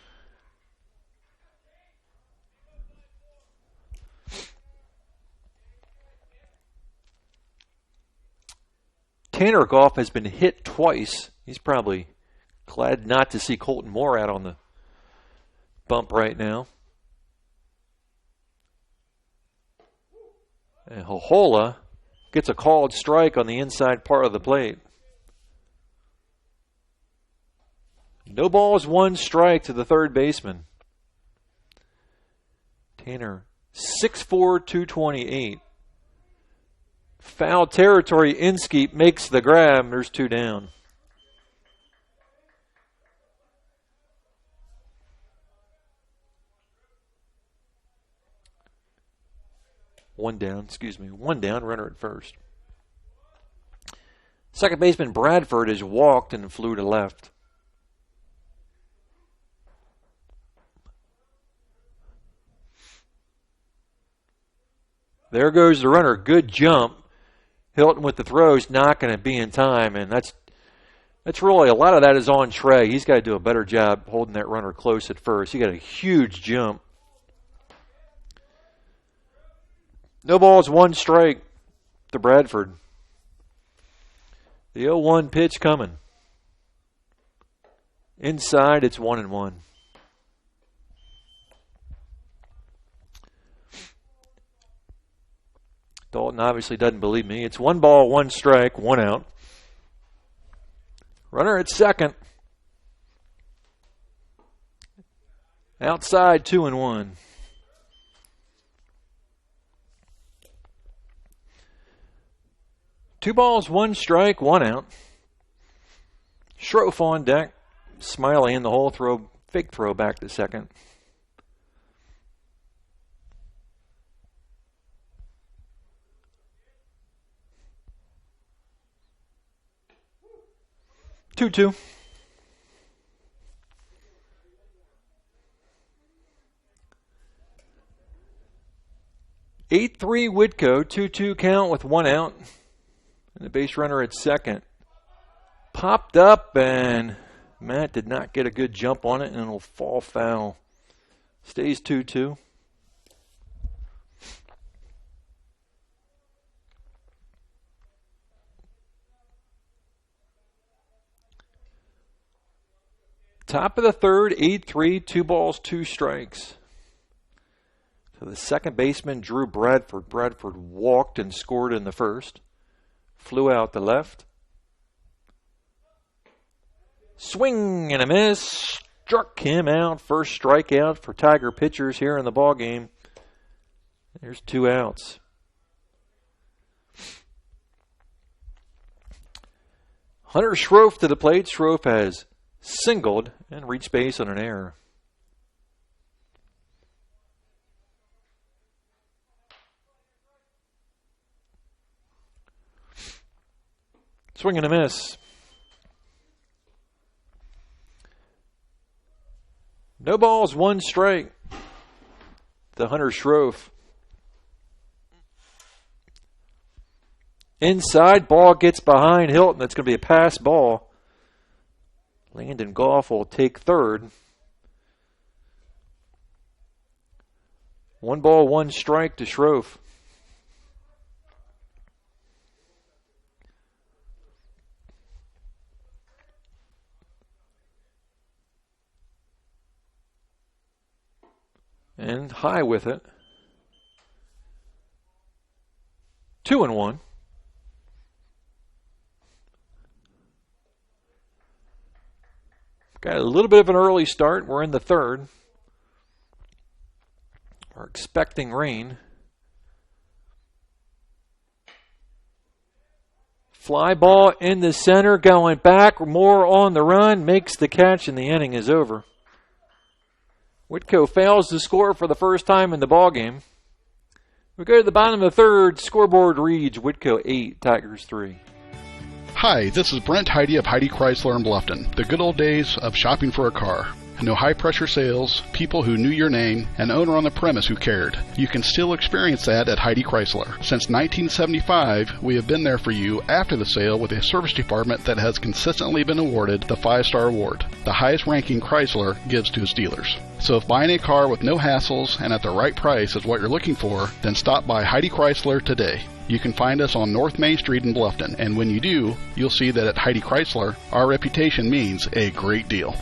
Tanner Goff has been hit twice. He's probably glad not to see Colton Moore out on the bump right now. And Hohola gets a called strike on the inside part of the plate. No balls, 1 strike to the 3rd baseman. Tanner, 6'4", 228. Foul territory. Inskeep makes the grab. There's 2 down. One down, runner at first. Second baseman Bradford is walked and flew to left. There goes the runner. Good jump. Hilton with the throws, not going to be in time, and that's really, a lot of that is on Trey. He's got to do a better job holding that runner close at first. He got a huge jump. No balls, one strike to Bradford. The 0-1 pitch coming. Inside, it's 1-1. Dalton obviously doesn't believe me. It's 1 ball, 1 strike, 1 out. Runner at second. Outside, 2-1. Two balls, 1 strike, 1 out. Schroff on deck. Smiley in the hole, fake throw back to second. 2-2. 8-3 Whitko, 2-2 count with 1 out. And the base runner at second. Popped up, and Matt did not get a good jump on it, and it'll fall foul. Stays 2-2. Top of the third, 8-3, 2 balls, 2 strikes. So the second baseman, Drew Bradford. Bradford walked and scored in the first. Flew out the left. Swing and a miss. Struck him out. First strikeout for Tiger pitchers here in the ballgame. There's 2 outs. Hunter Schroff to the plate. Schroff has singled and reached base on an error. Swing and a miss. No balls, 1 strike. The Hunter Schroff. Inside, ball gets behind Hilton. That's going to be a pass ball. Landon Goff will take third. 1 ball, 1 strike to Schroff. And high with it. 2-1. Got a little bit of an early start. We're in the third. We're expecting rain. Fly ball in the center, going back, more on the run, makes the catch, and the inning is over. Whitko fails to score for the first time in the ballgame. We go to the bottom of the third. Scoreboard reads Whitko 8, Tigers 3. Hi, this is Brent Heidi of Heidi Chrysler in Bluffton. The good old days of shopping for a car. No high-pressure sales, people who knew your name, an owner on the premise who cared. You can still experience that at Heidi Chrysler. Since 1975, we have been there for you after the sale with a service department that has consistently been awarded the 5-star award, the highest ranking Chrysler gives to its dealers. So if buying a car with no hassles and at the right price is what you're looking for, then stop by Heidi Chrysler today. You can find us on North Main Street in Bluffton, and when you do, you'll see that at Heidi Chrysler, our reputation means a great deal.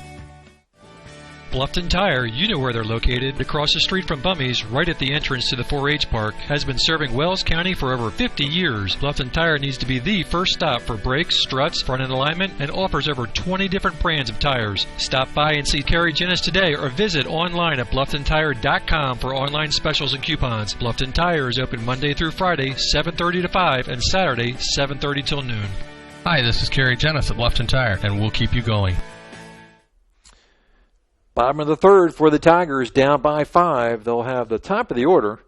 Bluffton Tire, you know where they're located. Across the street from Bummy's, right at the entrance to the 4-H park, has been serving Wells County for over 50 years. Bluffton Tire needs to be the first stop for brakes, struts, front-end alignment, and offers over 20 different brands of tires. Stop by and see Carrie Jennis today or visit online at BlufftonTire.com for online specials and coupons. Bluffton Tire is open Monday through Friday, 7:30 to 5, and Saturday, 7:30 till noon. Hi, this is Carrie Jennis at Bluffton Tire, and we'll keep you going. Bottom of the third for the Tigers, down by 5. They'll have the top of the order.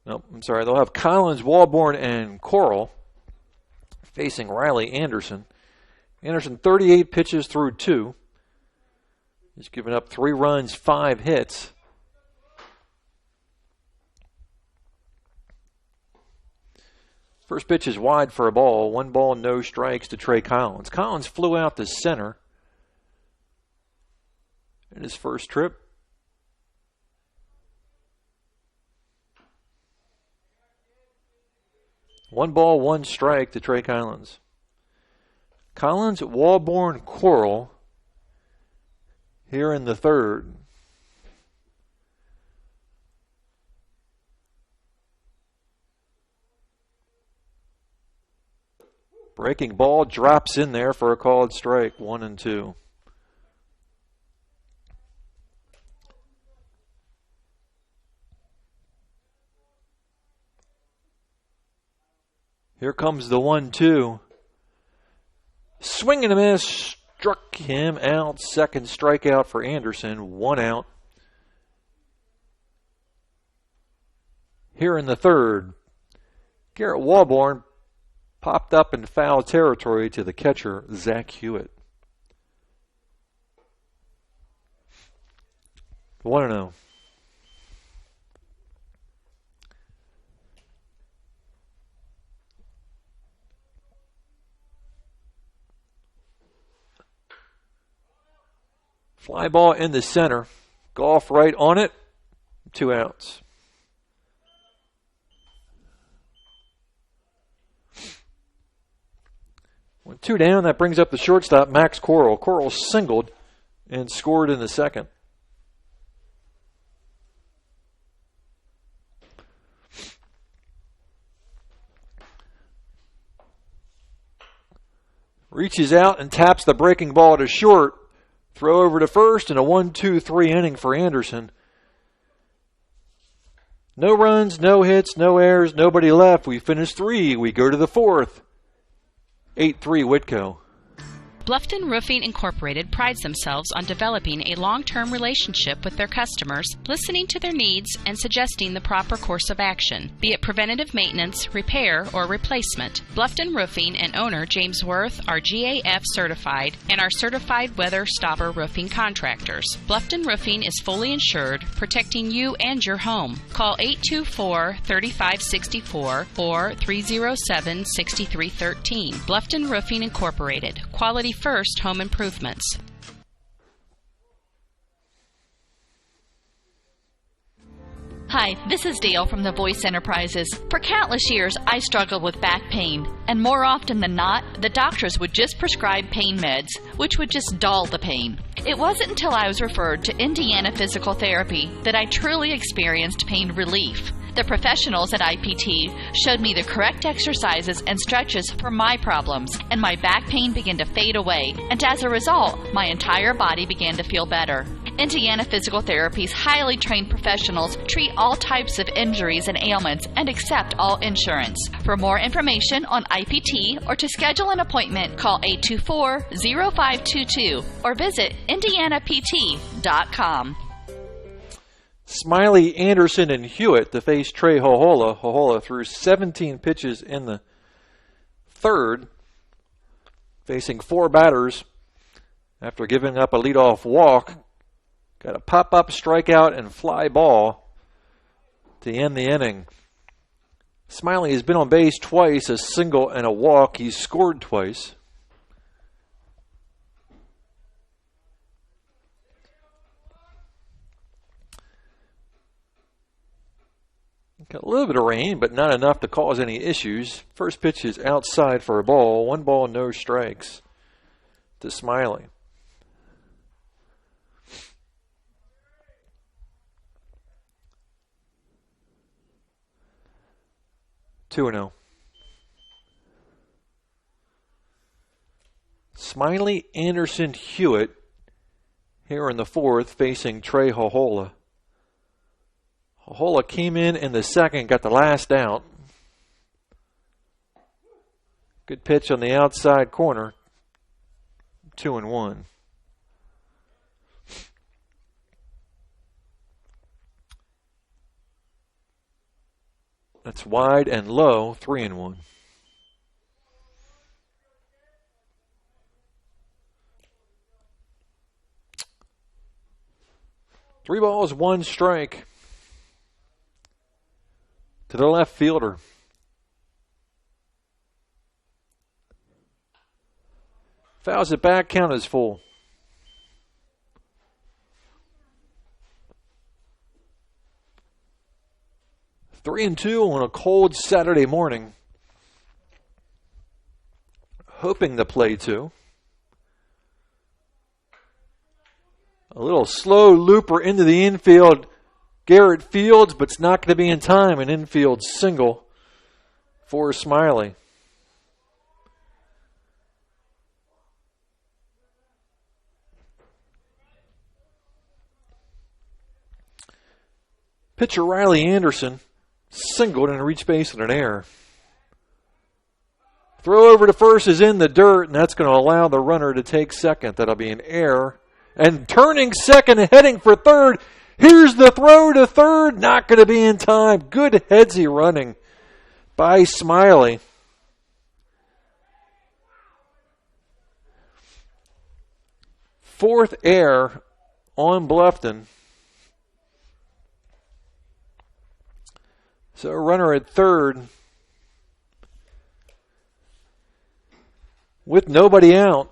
They'll have Collins, Walborn, and Coral facing Riley Anderson. Anderson, 38 pitches through 2. He's given up 3 runs, 5 hits. First pitch is wide for a ball. 1 ball, no strikes to Trey Collins. Collins flew out to center in his first trip. 1 ball, 1 strike to Trey Collins. Collins, Walborn, Coral here in the third. Breaking ball drops in there for a called strike, 1-2. Here comes the 1-2. Swing and a miss. Struck him out. Second strikeout for Anderson. 1 out. Here in the third, Garrett Walborn popped up in foul territory to the catcher, Zach Hewitt. 1-0. Fly ball in the center. Golf right on it. 2 outs. With 2 down, that brings up the shortstop, Max Coral. Coral singled and scored in the second. Reaches out and taps the breaking ball to short. Throw over to first and a 1-2-3 inning for Anderson. No runs, no hits, no errors, nobody left. We finish 3. We go to the 4th. 8-3 Whitko. Bluffton Roofing Incorporated prides themselves on developing a long-term relationship with their customers, listening to their needs and suggesting the proper course of action, be it preventative maintenance, repair, or replacement. Bluffton Roofing and owner James Worth are GAF certified and are certified weather stopper roofing contractors. Bluffton Roofing is fully insured, protecting you and your home. Call 824-3564 or 307-6313. Bluffton Roofing Incorporated. Quality first home improvements. Hi, this is Dale from the Voice Enterprises. For countless years, I struggled with back pain, and more often than not, the doctors would just prescribe pain meds, which would just dull the pain. It wasn't until I was referred to Indiana Physical Therapy that I truly experienced pain relief. The professionals at IPT showed me the correct exercises and stretches for my problems, and my back pain began to fade away, and as a result, my entire body began to feel better. Indiana Physical Therapy's highly trained professionals treat all types of injuries and ailments and accept all insurance. For more information on IPT or to schedule an appointment, call 824-0522 or visit indianapt.com. Smiley, Anderson, and Hewitt to face Trey Hohola. Hohola threw 17 pitches in the third, facing 4 batters after giving up a leadoff walk. Got a pop-up, strikeout, and fly ball to end the inning. Smiley has been on base twice, a single and a walk. He's scored twice. Got a little bit of rain, but not enough to cause any issues. First pitch is outside for a ball. 1 ball, no strikes to Smiley. Two and 0. Smiley, Anderson, Hewitt here in the 4th facing Trey Hohola. Hohola came in the second, got the last out. Good pitch on the outside corner. 2-1. That's wide and low. 3-1. Three balls, 1 strike to the left fielder. Fouls it back, count is full. 3-2 on a cold Saturday morning. hoping to play two. A little slow looper into the infield. Garrett Fields, but it's not going to be in time. An infield single for Smiley. Pitcher Riley Anderson singled and reached base in an error. Throw over to first is in the dirt, and that's going to allow the runner to take second. That'll be an error. And turning second and heading for third. Here's the throw to third. Not going to be in time. Good headsy running by Smiley. Fourth error on Bluffton. So a runner at third with nobody out.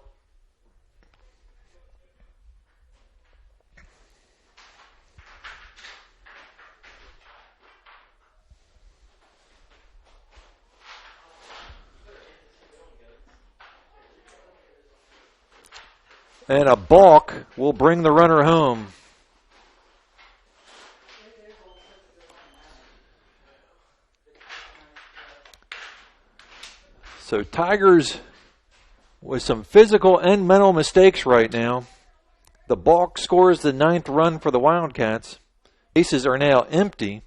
And a balk will bring the runner home. So Tigers with some physical and mental mistakes right now. The balk scores the 9th run for the Wildcats. Bases are now empty.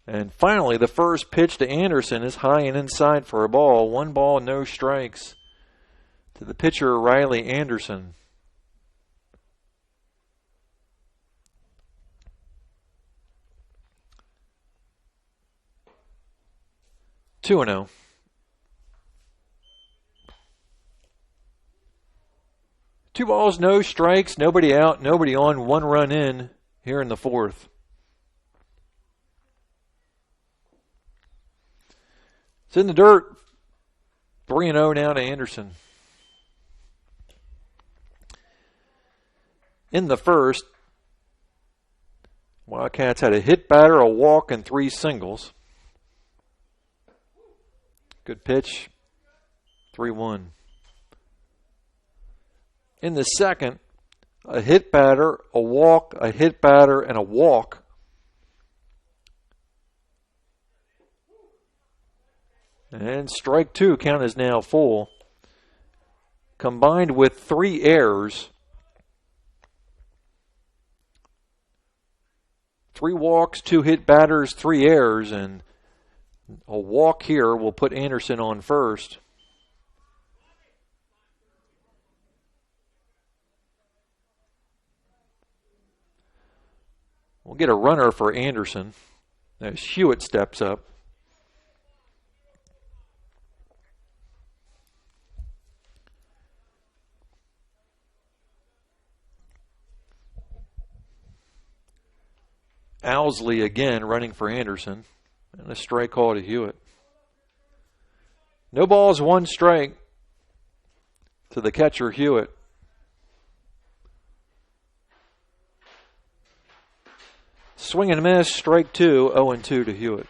And finally, the first pitch to Anderson is high and inside for a ball. 1 ball, no strikes to the pitcher, Riley Anderson. Two 2-0. Two balls, no strikes, nobody out, nobody on, 1 run in here in the 4th. It's in the dirt. 3-0 now to Anderson. In the first, Wildcats had a hit batter, a walk, and 3 singles. Good pitch. 3-1. In the second, a hit batter, a walk, a hit batter, and a walk. And strike 2 count is now full. Combined with 3 errors. 3 walks, 2 hit batters, 3 errors, and a walk here will put Anderson on first. We'll get a runner for Anderson as Hewitt steps up. Owsley again running for Anderson. And a strike call to Hewitt. No balls, 1 strike to the catcher, Hewitt. Swing and a miss, strike 2, 0-2 to Hewitt.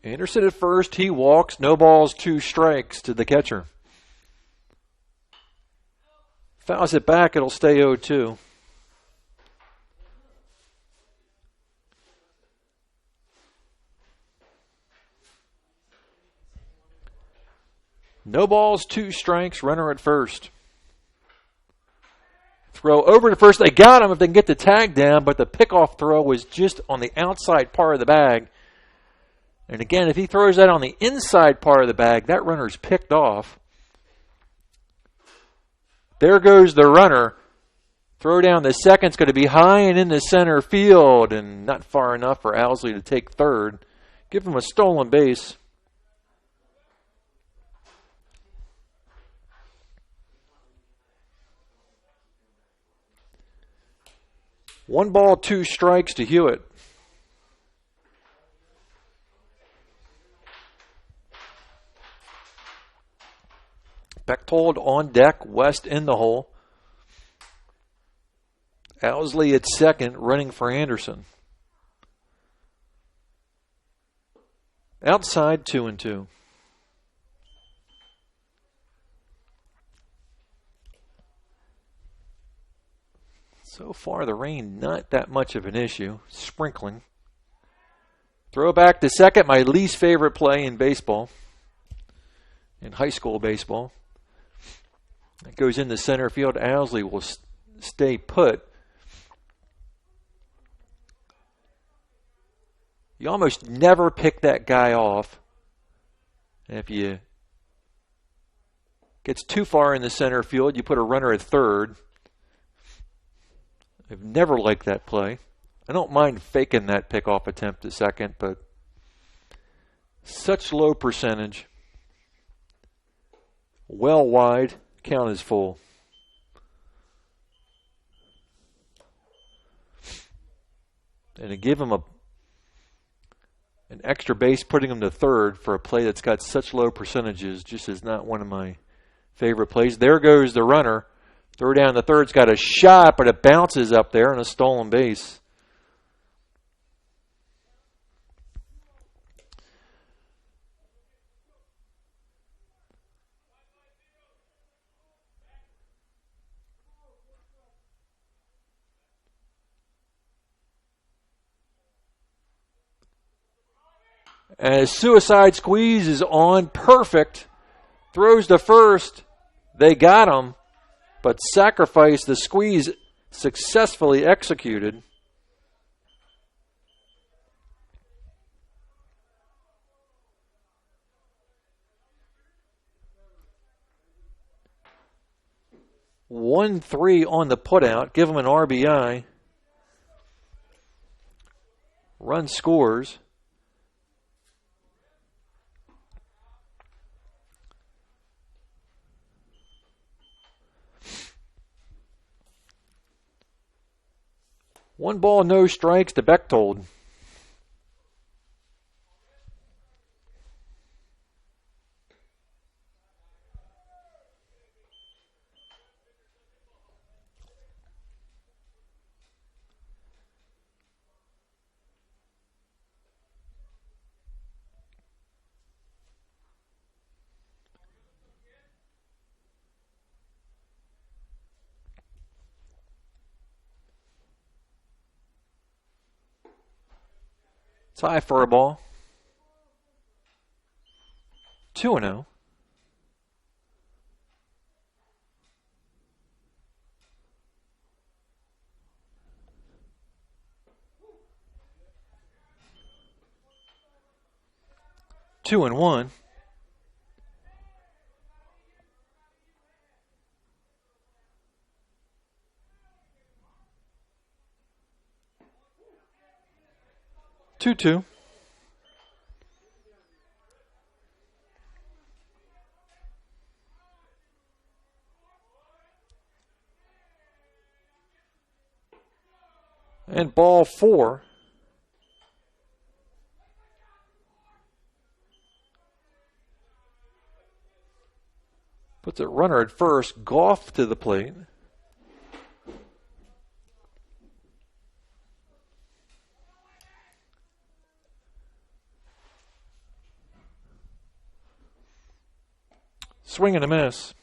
Anderson at first, he walks, no balls, 2 strikes to the catcher. Fouls it back, it'll stay 0-2. No balls, 2 strikes, runner at first. Throw over to first. They got him if they can get the tag down, but the pickoff throw was just on the outside part of the bag. And again, if he throws that on the inside part of the bag, that runner's picked off. There goes the runner. Throw down the second's going to be high and in the center field, and not far enough for Owsley to take third. Give him a stolen base. One ball, 2 strikes to Hewitt. Bechtold on deck, West in the hole. Owsley at second, running for Anderson. Outside 2-2. So far, the rain not that much of an issue. Sprinkling. Throw back to second, my least favorite play in baseball. In high school baseball. It goes into center field. Owsley will stay put. You almost never pick that guy off. And if you gets too far in the center field, you put a runner at third. I've never liked that play. I don't mind faking that pickoff attempt at second, but such low percentage. Well wide, count is full. And to give him an extra base, putting him to third for a play that's got such low percentages just is not one of my favorite plays. There goes the runner. Throw down the third's got a shot, but it bounces up there on a stolen base. As suicide squeeze is on, perfect. Throws to first. They got him, but sacrifice the squeeze successfully executed. One 3 on the putout. Give him an RBI. Run scores. One ball, no strikes to Bechtold. It's high for a ball. 2-0. Two and one. 2-2. And ball 4. Puts a runner at first. Goff to the plate. Swing and a miss.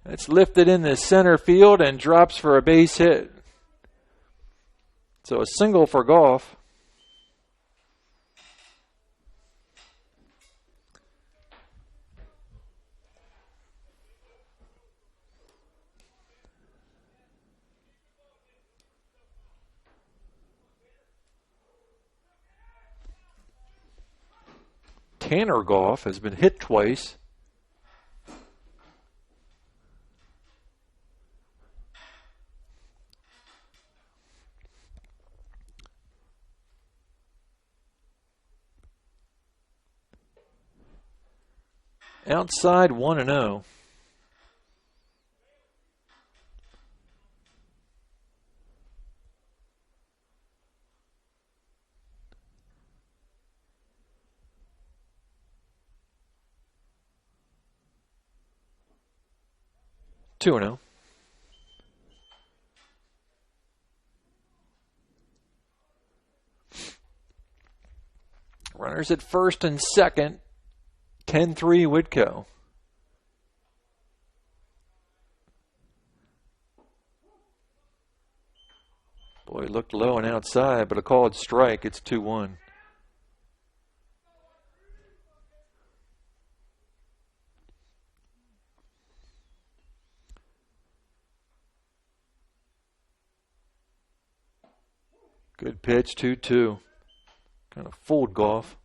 It's lifted in the center field and drops for a base hit. So a single for Goff. Tanner Goff has been hit twice. Outside 1-0. 2-0. Runners at first and second. 10-3 Whitko. Boy, looked low and outside, but a called strike. It's 2-1. Good pitch, 2-2. Kind of fooled Goff.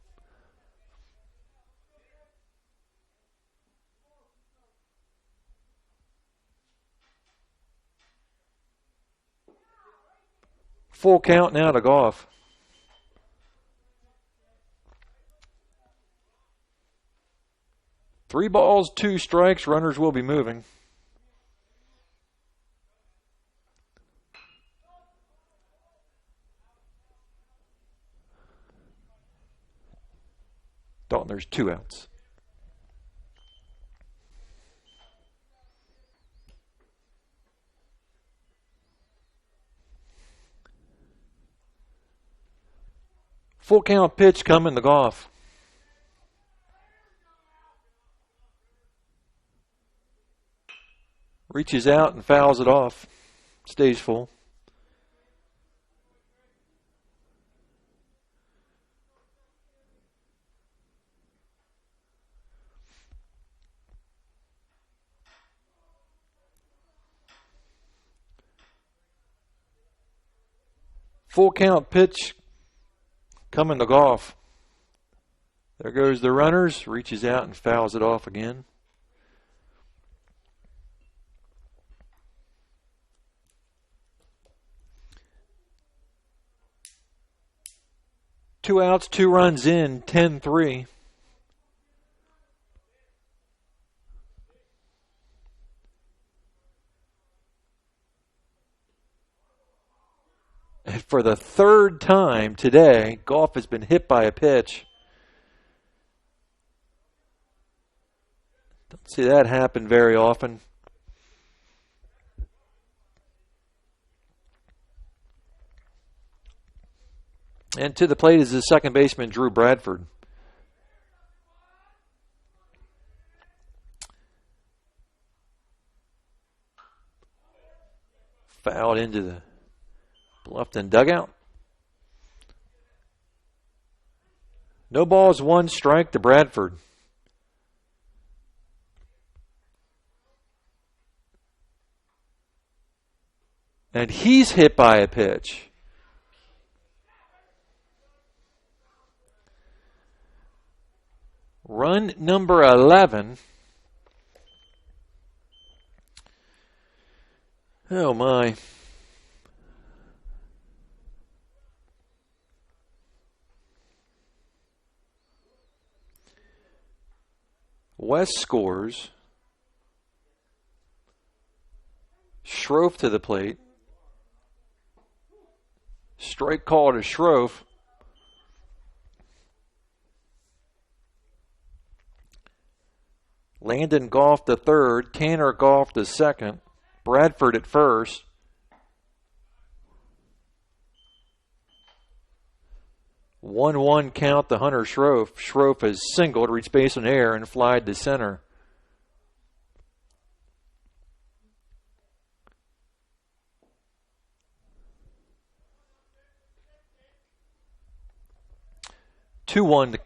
Full count now to Goff. Three balls, 2 strikes. Runners will be moving. Dalton, there's 2 outs. Full count pitch coming to Goff. Reaches out and fouls it off. Stays full. Full count pitch coming to Goff. There goes the runners. Reaches out and fouls it off again. Two outs, 2 runs in, 10-3. And for the 3rd time today, Goff has been hit by a pitch. Don't see that happen very often. And to the plate is the second baseman, Drew Bradford. Fouled into the Bluffton dugout. No balls, 1 strike to Bradford. And he's hit by a pitch. Run number 11. Oh my. West scores. Schroff to the plate. Strike call to Schroff. Landon Goff to third. Tanner Goff to second. Bradford at first. One count to Hunter Schroff. Schroff has singled, reached base in air, and flied to center. Two-one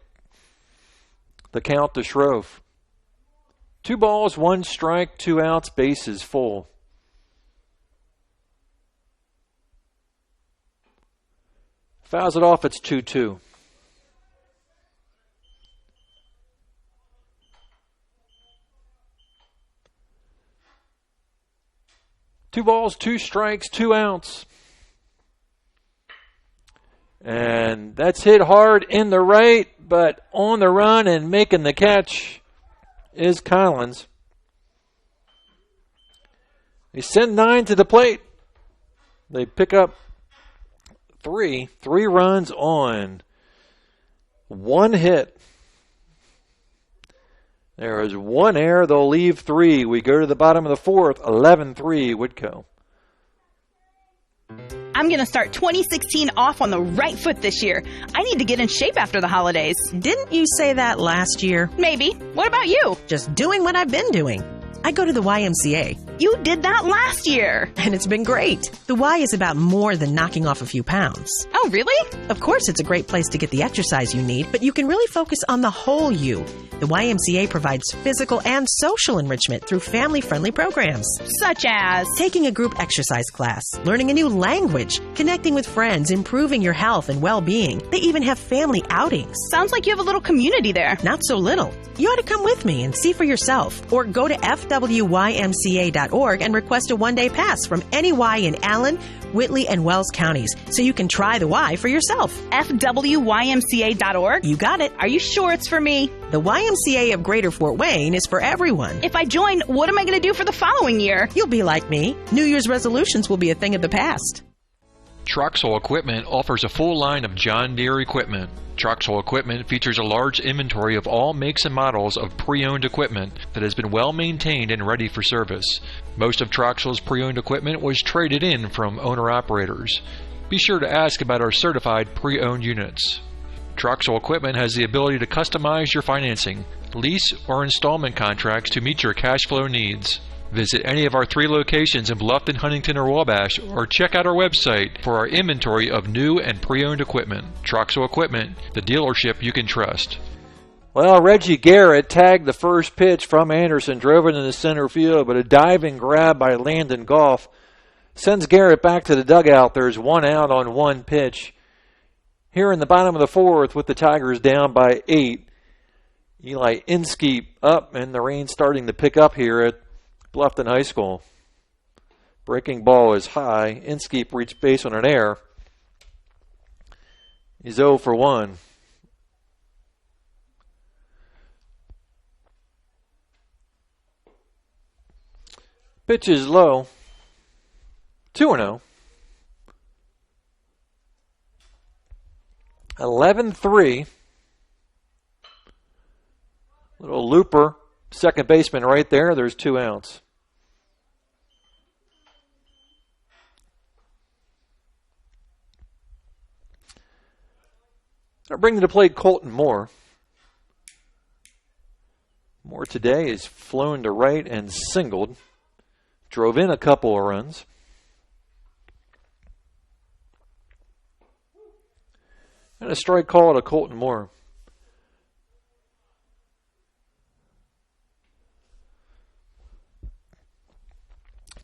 the count to Schroff. 2 balls, 1 strike, 2 outs, bases full. Fouls it off, it's 2-2. Two balls, 2 strikes, 2 outs. And that's hit hard in the right, but on the run and making the catch is Collins. They send 9 to the plate. They pick up 3 runs on 1 hit. There is one error. They'll leave 3. We go to the bottom of the 4th. 11-3 Whitko. I'm going to start 2016 off on the right foot this year. I need to get in shape after the holidays. Didn't you say that last year? Maybe. What about you? Just doing what I've been doing. I go to the YMCA. You did that last year. And it's been great. The Y is about more than knocking off a few pounds. Oh, really? Of course, it's a great place to get the exercise you need, but you can really focus on the whole you. The YMCA provides physical and social enrichment through family-friendly programs. Such as? Taking a group exercise class, learning a new language, connecting with friends, improving your health and well-being. They even have family outings. Sounds like you have a little community there. Not so little. You ought to come with me and see for yourself. Or go to fwymca.org and request a one-day pass from any Y in Allen, Whitley, and Wells counties so you can try the Y for yourself. fwymca.org? You got it. Are you sure it's for me? The YMCA of Greater Fort Wayne is for everyone. If I join, what am I going to do for the following year? You'll be like me. New Year's resolutions will be a thing of the past. Troxel Equipment offers a full line of John Deere equipment. Troxel Equipment features a large inventory of all makes and models of pre-owned equipment that has been well maintained and ready for service. Most of Troxel's pre-owned equipment was traded in from owner-operators. Be sure to ask about our certified pre-owned units. Troxel Equipment has the ability to customize your financing, lease, or installment contracts to meet your cash flow needs. Visit any of our 3 locations in Bluffton, Huntington, or Wabash, or check out our website for our inventory of new and pre-owned equipment. Troxel Equipment, the dealership you can trust. Well, Reggie Garrett tagged the first pitch from Anderson, drove it into center field, but a diving grab by Landon Goff sends Garrett back to the dugout. There's 1 out on 1 pitch. Here in the bottom of the 4th with the Tigers down by 8. Eli Inskeep up, and the rain starting to pick up here at Bluffton High School. Breaking ball is high. Inskeep reached base on an error. He's 0 for 1. Pitch is low. 2-0. 11-3. Little looper. Second baseman right there. There's 2 outs. Now bringing to plate Colton Moore. Moore today is flown to right and singled. Drove in a couple of runs. And a strike call to Colton Moore.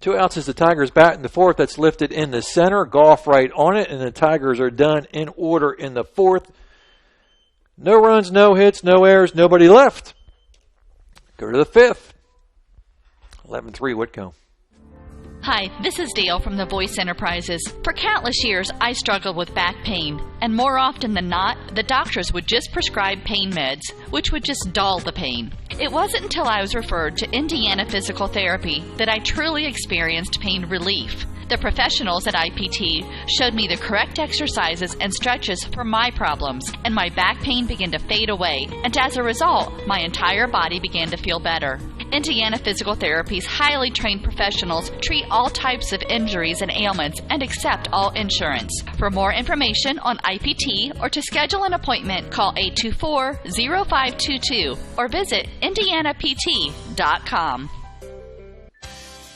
Two outs as the Tigers bat in the 4th. That's lifted in the center. Goff right on it, and the Tigers are done in order in the 4th. No runs, no hits, no errors, nobody left. Go to the 5th. 11-3 Whitko. Hi, this is Dale from the Voice Enterprises. For countless years, I struggled with back pain, and more often than not, the doctors would just prescribe pain meds, which would just dull the pain. It wasn't until I was referred to Indiana Physical Therapy that I truly experienced pain relief. The professionals at IPT showed me the correct exercises and stretches for my problems, and my back pain began to fade away, and as a result, my entire body began to feel better. Indiana Physical Therapy's highly trained professionals treat all types of injuries and ailments and accept all insurance. For more information on IPT or to schedule an appointment, call 824-0522 or visit indianapt.com.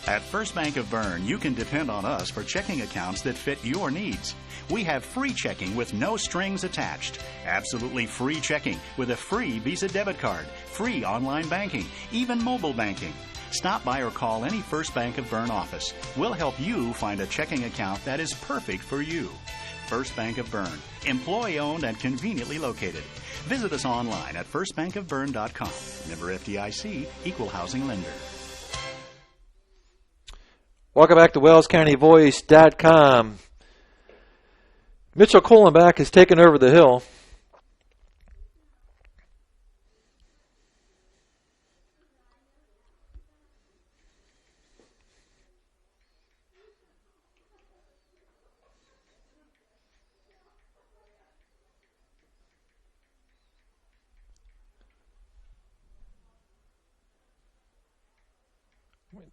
At First Bank of Bern, you can depend on us for checking accounts that fit your needs. We have free checking with no strings attached. Absolutely free checking with a free Visa debit card, free online banking, even mobile banking. Stop by or call any First Bank of Bern office. We'll help you find a checking account that is perfect for you. First Bank of Bern, employee-owned and conveniently located. Visit us online at firstbankofbern.com. Member FDIC, equal housing lender. Welcome back to WellsCountyVoice.com. Mitchell Kohlenbach has taken over the hill.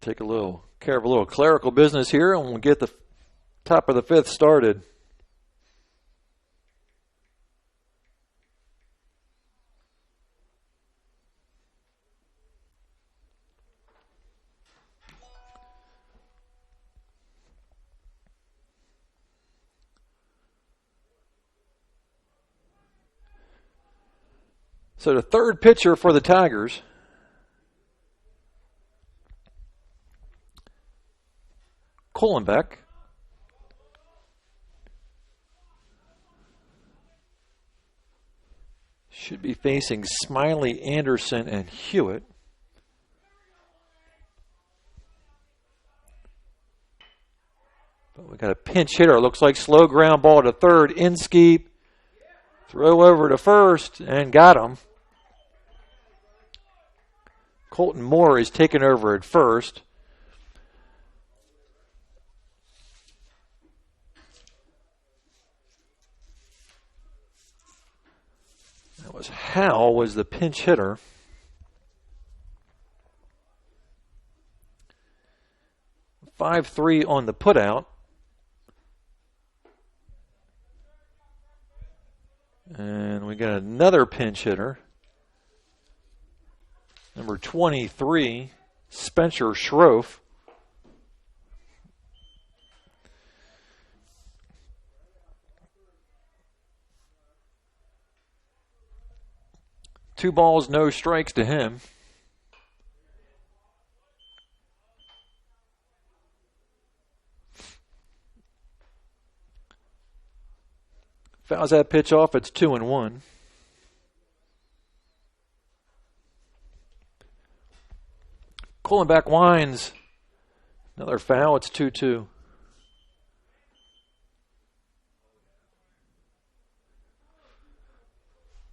Take a little care of a little clerical business here, and we'll get the top of the 5th started. So the third pitcher for the Tigers, Kohlenbeck. Should be facing Smiley, Anderson, and Hewitt. But we got a pinch hitter. Looks like slow ground ball to third. Inskeep. Throw over to first and got him. Colton Moore is taken over at first. That was Howell was the pinch hitter. "5-3" on the putout. And we got another pinch hitter. Number 23, Spencer Schroff. Two balls, no strikes to him. Fouls that pitch off, it's 2-1. Kohlenbeck winds. Another foul, it's 2-2.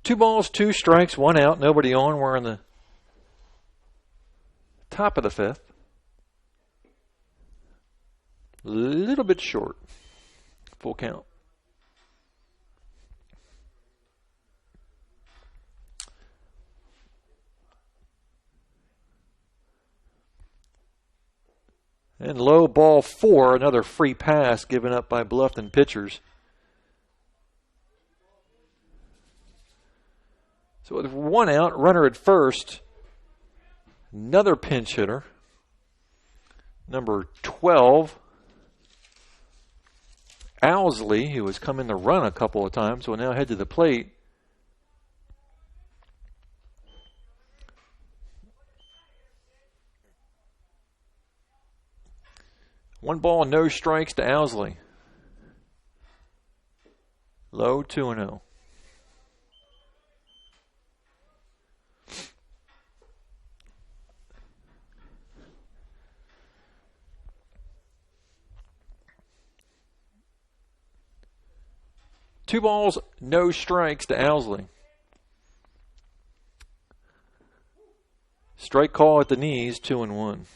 Two balls, two strikes, one out, nobody on. We're in the top of the 5th. A little bit short. Full count. And low ball 4, another free pass given up by Bluffton pitchers. So with one out, runner at first, another pinch hitter, number 12, Owsley, who has come in the run a couple of times, will now head to the plate. One ball, no strikes to Owsley. Low, 2-0. Two balls, no strikes to Owsley. Strike call at the knees, 2-1.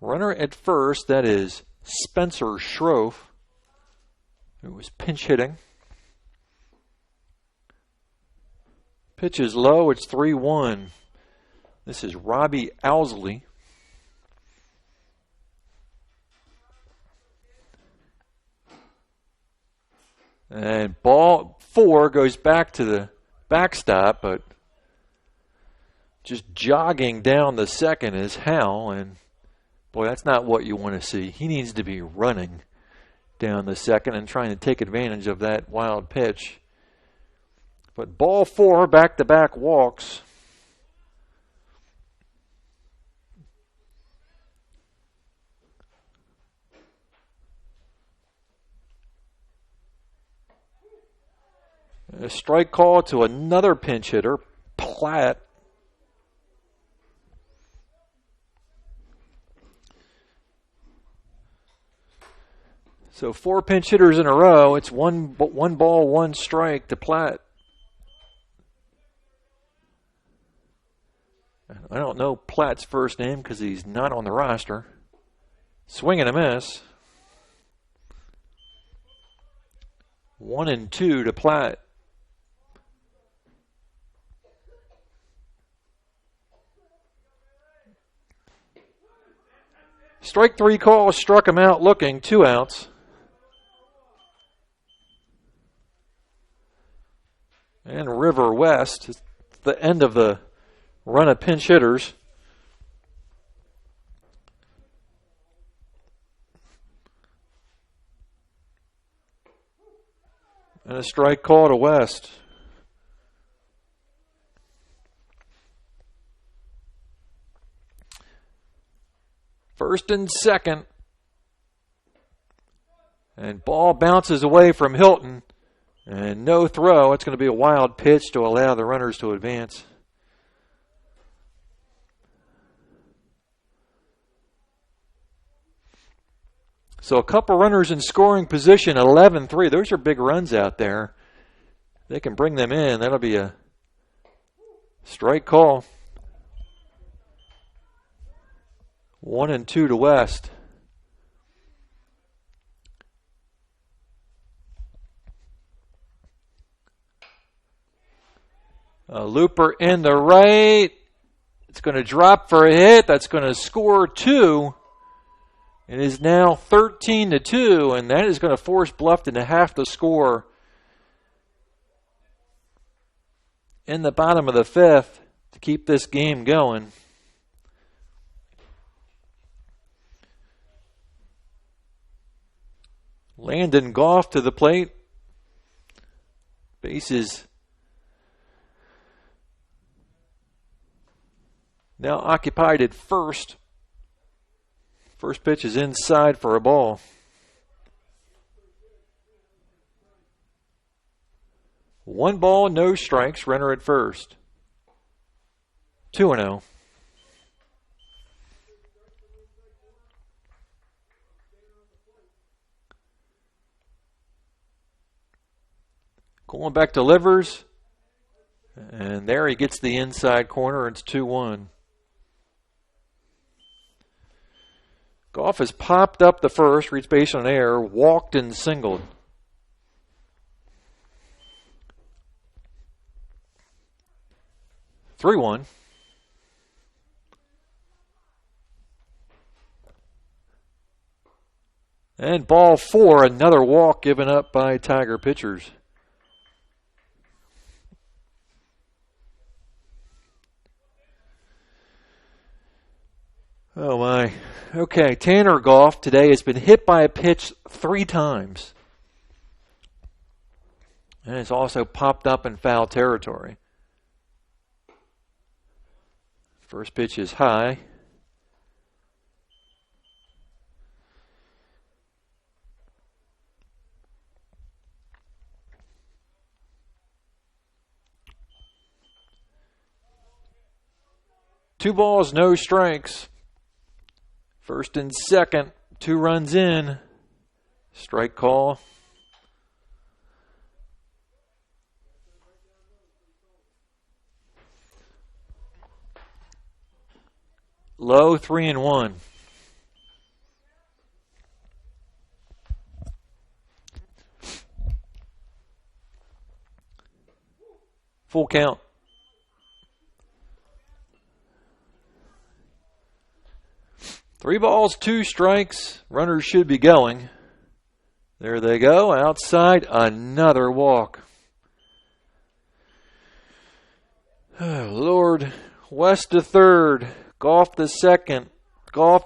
Runner at first, that is Spencer Schroff, who was pinch hitting. Pitch is low, it's 3-1. This is Robbie Owsley. And ball 4 goes back to the backstop, but just jogging down the second is Hal, and boy, that's not what you want to see. He needs to be running down the second and trying to take advantage of that wild pitch. But ball 4, back-to-back walks. A strike call to another pinch hitter, Platt. So 4 pinch hitters in a row. It's one ball, one strike to Platt. I don't know Platt's first name because he's not on the roster. Swing and a miss. 1-2 to Platt. Strike 3 call, struck him out looking, 2 outs. And River West, it's the end of the run of pinch hitters. And a strike call to West. First and second. And ball bounces away from Hilton. And no throw. It's going to be a wild pitch to allow the runners to advance. So a couple runners in scoring position, 11-3. Those are big runs out there. They can bring them in. That'll be a strike call. 1-2 to West. A looper in the right. It's going to drop for a hit. That's going to score 2. It is now 13-2, and that is going to force Bluffton to have to score in the bottom of the 5th to keep this game going. Landon Goff to the plate. Bases now occupied at first. First pitch is inside for a ball. One ball, no strikes, runner at first. 2-0. Going back to Livers. And there he gets the inside corner. It's 2-1. Goff has popped up the first, reached base on air, walked and singled. Three one. And ball 4, another walk given up by Tiger pitchers. Oh my. Okay, Tanner Goff today has been hit by a pitch 3 times. And it's also popped up in foul territory. First pitch is high. Two balls, no strikes. First and second, 2 runs in. Strike call. Low, 3-1. Full count. Three balls, 2 strikes. Runners should be going. There they go. Outside, another walk. Oh, Lord. West to third. Goff to second. Goff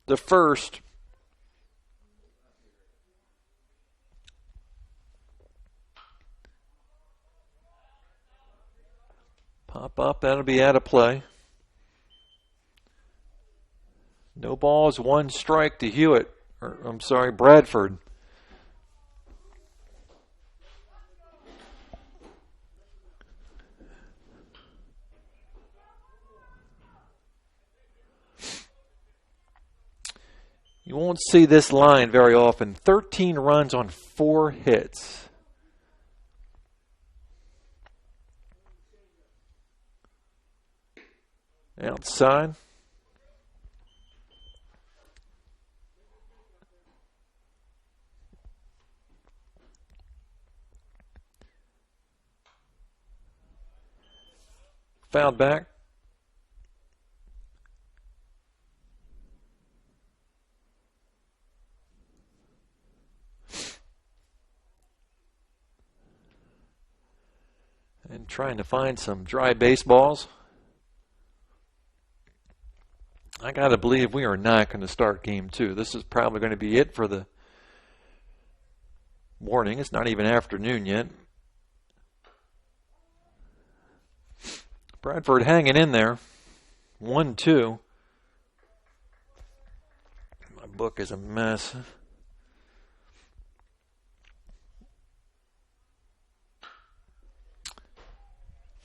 to first. Pop up. That'll be out of play. No balls, 1 strike to Hewitt. Bradford. You won't see this line very often. 13 runs on 4 hits. Outside. Fouled back. I'm trying to find some dry baseballs. I got to believe we are not going to start game 2. This is probably going to be it for the morning. It's not even afternoon yet. Bradford hanging in there. 1-2. My book is a mess.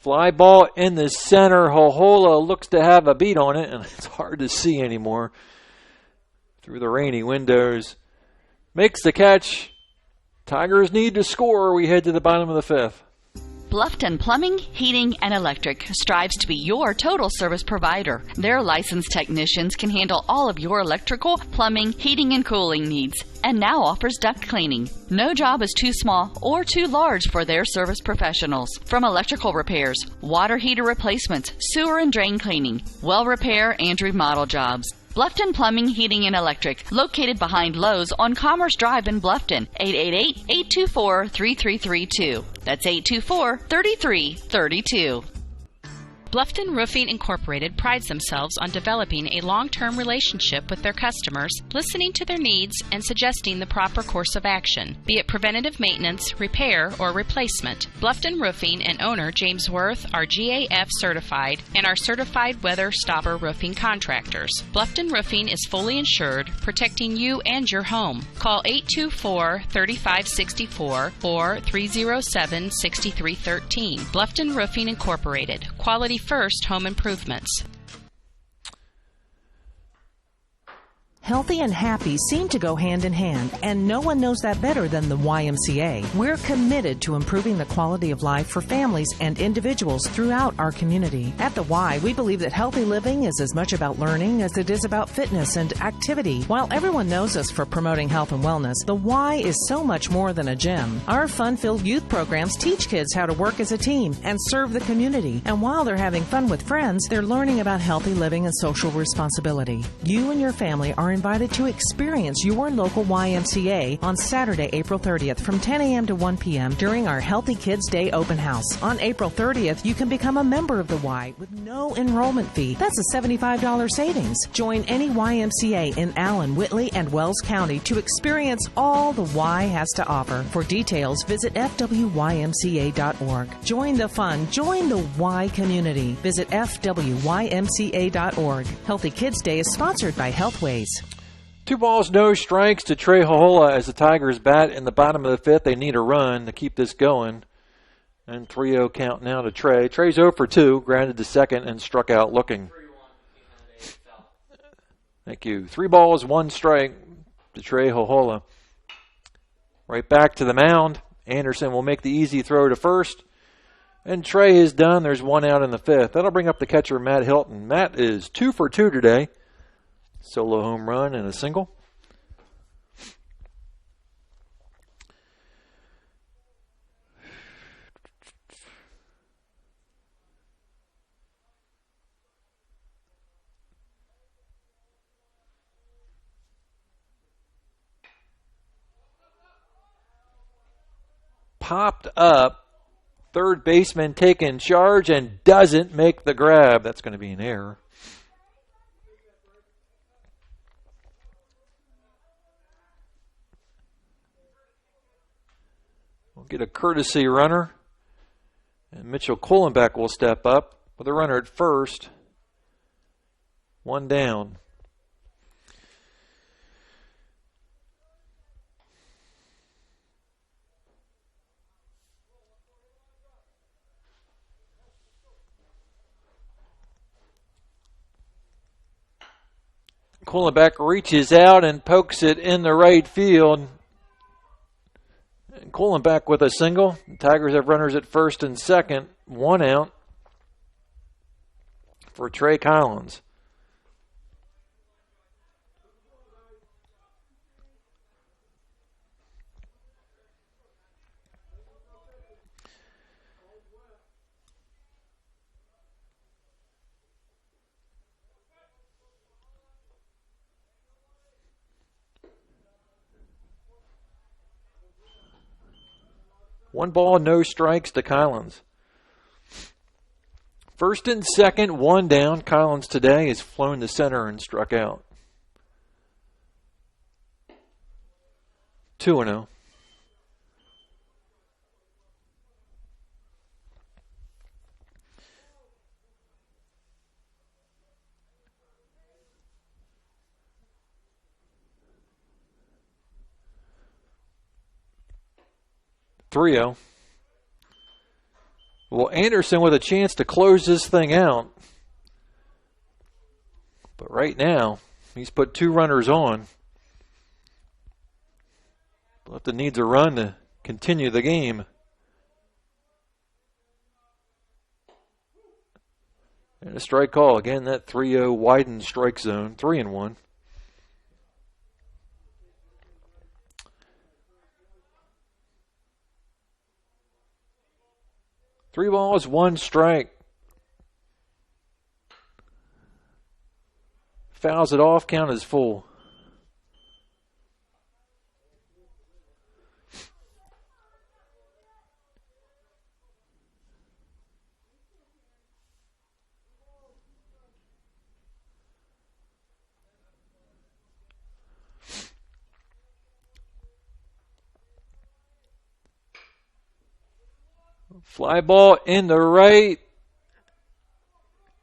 Fly ball in the center. Hohola looks to have a beat on it, and it's hard to see anymore through the rainy windows. Makes the catch. Tigers need to score. We head to the bottom of the 5th. Bluffton Plumbing, Heating, and Electric strives to be your total service provider. Their licensed technicians can handle all of your electrical, plumbing, heating, and cooling needs, and now offers duct cleaning. No job is too small or too large for their service professionals. From electrical repairs, water heater replacements, sewer and drain cleaning, well repair, and remodel jobs. Bluffton Plumbing, Heating, and Electric, located behind Lowe's on Commerce Drive in Bluffton, 888-824-3332. That's 824-3332. Bluffton Roofing Incorporated prides themselves on developing a long-term relationship with their customers, listening to their needs, and suggesting the proper course of action, be it preventative maintenance, repair, or replacement. Bluffton Roofing and owner James Worth are GAF certified and are certified weather stopper roofing contractors. Bluffton Roofing is fully insured, protecting you and your home. Call 824-3564 or 307-6313. Bluffton Roofing Incorporated. Quality first home improvements. Healthy and happy seem to go hand in hand, and no one knows that better than the YMCA. We're committed to improving the quality of life for families and individuals throughout our community. At the Y, we believe that healthy living is as much about learning as it is about fitness and activity. While everyone knows us for promoting health and wellness, the Y is so much more than a gym. Our fun-filled youth programs teach kids how to work as a team and serve the community. And while they're having fun with friends, they're learning about healthy living and social responsibility. You and your family are invited to experience your local YMCA on Saturday, April 30th from 10 a.m. to 1 p.m. during our Healthy Kids Day open house. On April 30th, you can become a member of the Y with no enrollment fee. That's a $75 savings. Join any YMCA in Allen, Whitley, and Wells County to experience all the Y has to offer. For details, visit fwymca.org. Join the fun. Join the Y community. Visit fwymca.org. Healthy Kids Day is sponsored by Healthways. 2 balls, no strikes to Trey Hohola as the Tigers bat in the bottom of the 5th. They need a run to keep this going. And 3-0 count now to Trey. Trey's 0 for 2, grounded to second, and struck out looking. Thank you. 3 balls, 1 strike to Trey Hohola. Right back to the mound. Anderson will make the easy throw to first. And Trey is done. There's 1 out in the 5th. That'll bring up the catcher, Matt Hilton. Matt is 2 for 2 today. Solo home run and a single. Popped up. Third baseman taking charge and doesn't make the grab. That's going to be an error. We'll get a courtesy runner, and Mitchell Kohlenbeck will step up with a runner at first. 1 down. Kohlenbeck reaches out and pokes it in the right field. Kohlenbeck with a single. The Tigers have runners at first and second. 1 out for Trey Collins. One ball, no strikes to Collins. First and second, one down. Collins today has flown to center and struck out. 2-0. Well, Anderson with a chance to close this thing out. But right now, he's put 2 runners on. Bluffton needs a run to continue the game. And a strike call. Again, that 3-0 widened strike zone. 3-1. 3 balls, 1 strike. Fouls it off, count is full. Fly ball in the right.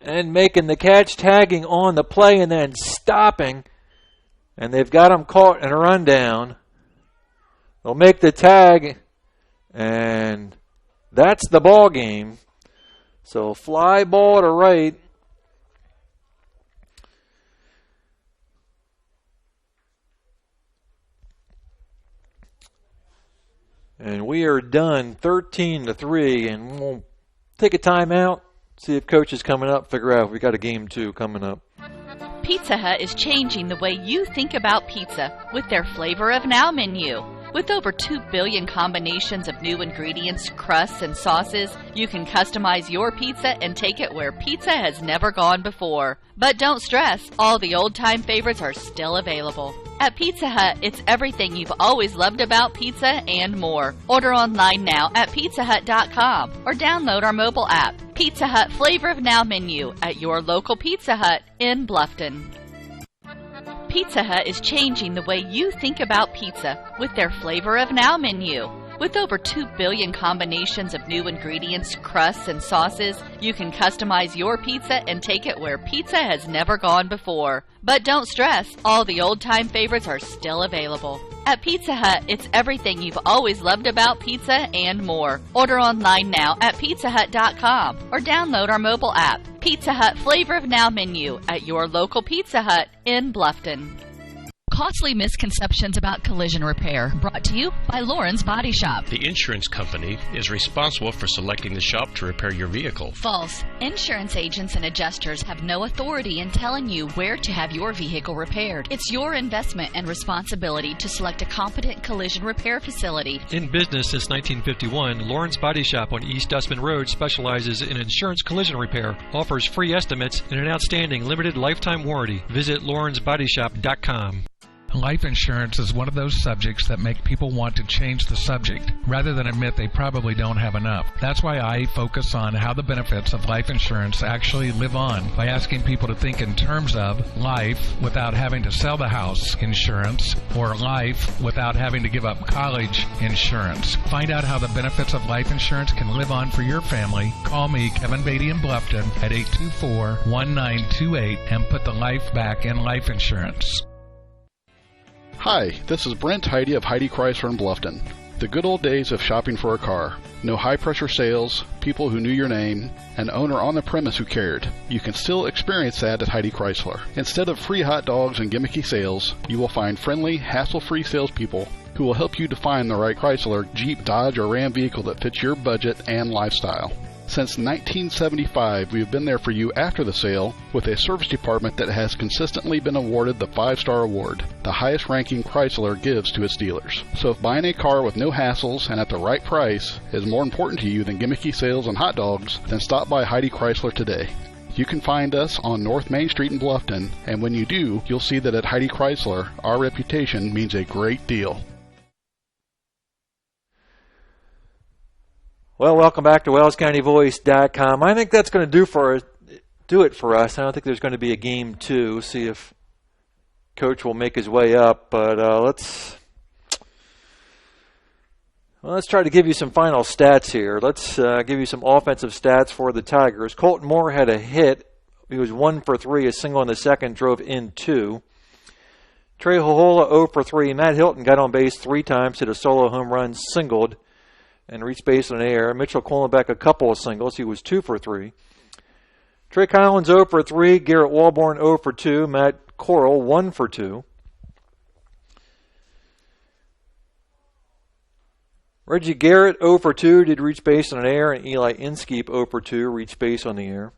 And making the catch, tagging on the play, and then stopping. And they've got him caught in a rundown. They'll make the tag. And that's the ball game. So fly ball to right. And we are done 13-3, and we'll take a timeout, see if coach is coming up, figure out if we got a game 2 coming up. Pizza Hut is changing the way you think about pizza with their Flavor of Now menu. With over 2 billion combinations of new ingredients, crusts, and sauces, you can customize your pizza and take it where pizza has never gone before. But don't stress, all the old-time favorites are still available. At Pizza Hut, it's everything you've always loved about pizza and more. Order online now at pizzahut.com or download our mobile app. Pizza Hut Flavor of Now menu at your local Pizza Hut in Bluffton. Pizza Hut is changing the way you think about pizza with their Flavor of Now menu. With over 2 billion combinations of new ingredients, crusts, and sauces, you can customize your pizza and take it where pizza has never gone before. But don't stress, all the old-time favorites are still available. At Pizza Hut, it's everything you've always loved about pizza and more. Order online now at pizzahut.com or download our mobile app. Pizza Hut Flavor of Now menu at your local Pizza Hut in Bluffton. Costly misconceptions about collision repair, brought to you by Lauren's Body Shop. The insurance company is responsible for selecting the shop to repair your vehicle. False. Insurance agents and adjusters have no authority in telling you where to have your vehicle repaired. It's your investment and responsibility to select a competent collision repair facility. In business since 1951, Lauren's Body Shop on East Dustman Road specializes in insurance collision repair, offers free estimates, and an outstanding limited lifetime warranty. Visit laurensbodyshop.com. Life insurance is one of those subjects that make people want to change the subject, rather than admit they probably don't have enough. That's why I focus on how the benefits of life insurance actually live on, by asking people to think in terms of life without having to sell the house insurance, or life without having to give up college insurance. Find out how the benefits of life insurance can live on for your family. Call me, Kevin Beatty in Bluffton, at 824-1928 and put the life back in life insurance. Hi, this is Brent Heidi of Heidi Chrysler in Bluffton. The good old days of shopping for a car. No high-pressure sales, people who knew your name, an owner on the premise who cared. You can still experience that at Heidi Chrysler. Instead of free hot dogs and gimmicky sales, you will find friendly, hassle-free salespeople who will help you define the right Chrysler, Jeep, Dodge, or Ram vehicle that fits your budget and lifestyle. Since 1975, we have been there for you after the sale with a service department that has consistently been awarded the 5-star award, the highest ranking Chrysler gives to its dealers. So if buying a car with no hassles and at the right price is more important to you than gimmicky sales and hot dogs, then stop by Heidi Chrysler today. You can find us on North Main Street in Bluffton, and when you do, you'll see that at Heidi Chrysler, our reputation means a great deal. Well, welcome back to WellsCountyVoice.com. I think that's going to do it for us. I don't think there's going to be a game 2. See if Coach will make his way up. But let's try to give you some final stats here. Let's give you some offensive stats for the Tigers. Colton Moore had a hit. He was 1 for 3. A single in the second, drove in 2. Trey Hohola 0 for 3. Matt Hilton got on base 3 times, hit a solo home run, singled, and reached base on the air. Mitchell Quillenbeck a couple of singles. He was 2 for 3. Trey Collins 0 for 3. Garrett Walborn 0 for 2. Matt Corral 1 for 2. Reggie Garrett 0 for 2 did reach base on the air, and Eli Inskeep 0 for 2 reached base on the air.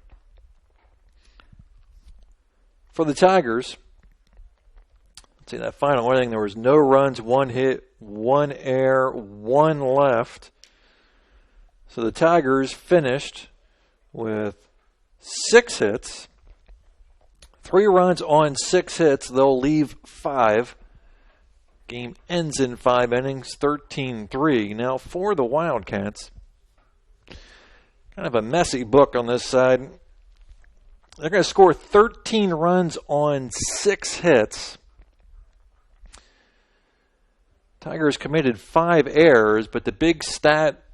For the Tigers, let's see that final inning, there was no runs, 1 hit, 1 error, 1 left. So the Tigers finished with 6 hits, 3 runs on 6 hits. They'll leave 5. Game ends in 5 innings, 13-3. Now for the Wildcats, kind of a messy book on this side. They're going to score 13 runs on 6 hits. Tigers committed 5 errors, but the big stat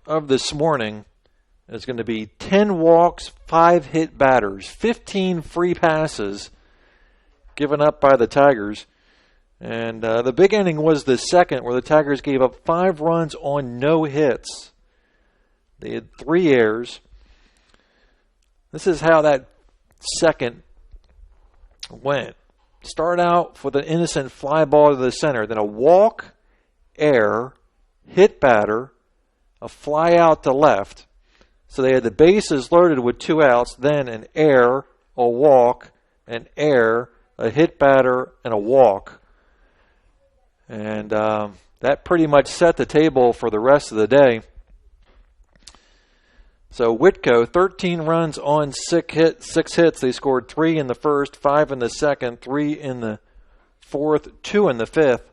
of this morning is going to be 10 walks, 5 hit batters, 15 free passes given up by the Tigers. And the big inning was the second, where the Tigers gave up 5 runs on no hits. They had 3 errors. This is how that second went. Start out with an innocent fly ball to the center, then a walk, error, hit batter, a fly out to left. So they had the bases loaded with 2 outs, then an error, a walk, an error, a hit batter, and a walk. And that pretty much set the table for the rest of the day. So Whitko, 13 runs on 6 hits. They scored 3 in the first, 5 in the second, 3 in the fourth, 2 in the fifth.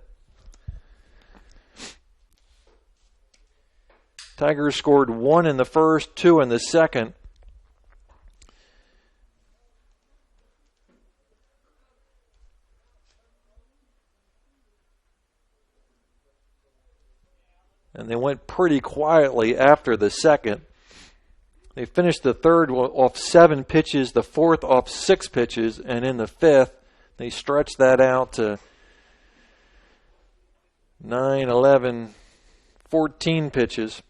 Tigers scored 1 in the first, 2 in the second. And they went pretty quietly after the second. They finished the third off 7 pitches, the fourth off 6 pitches, and in the fifth, they stretched that out to 9, 11, 14 pitches.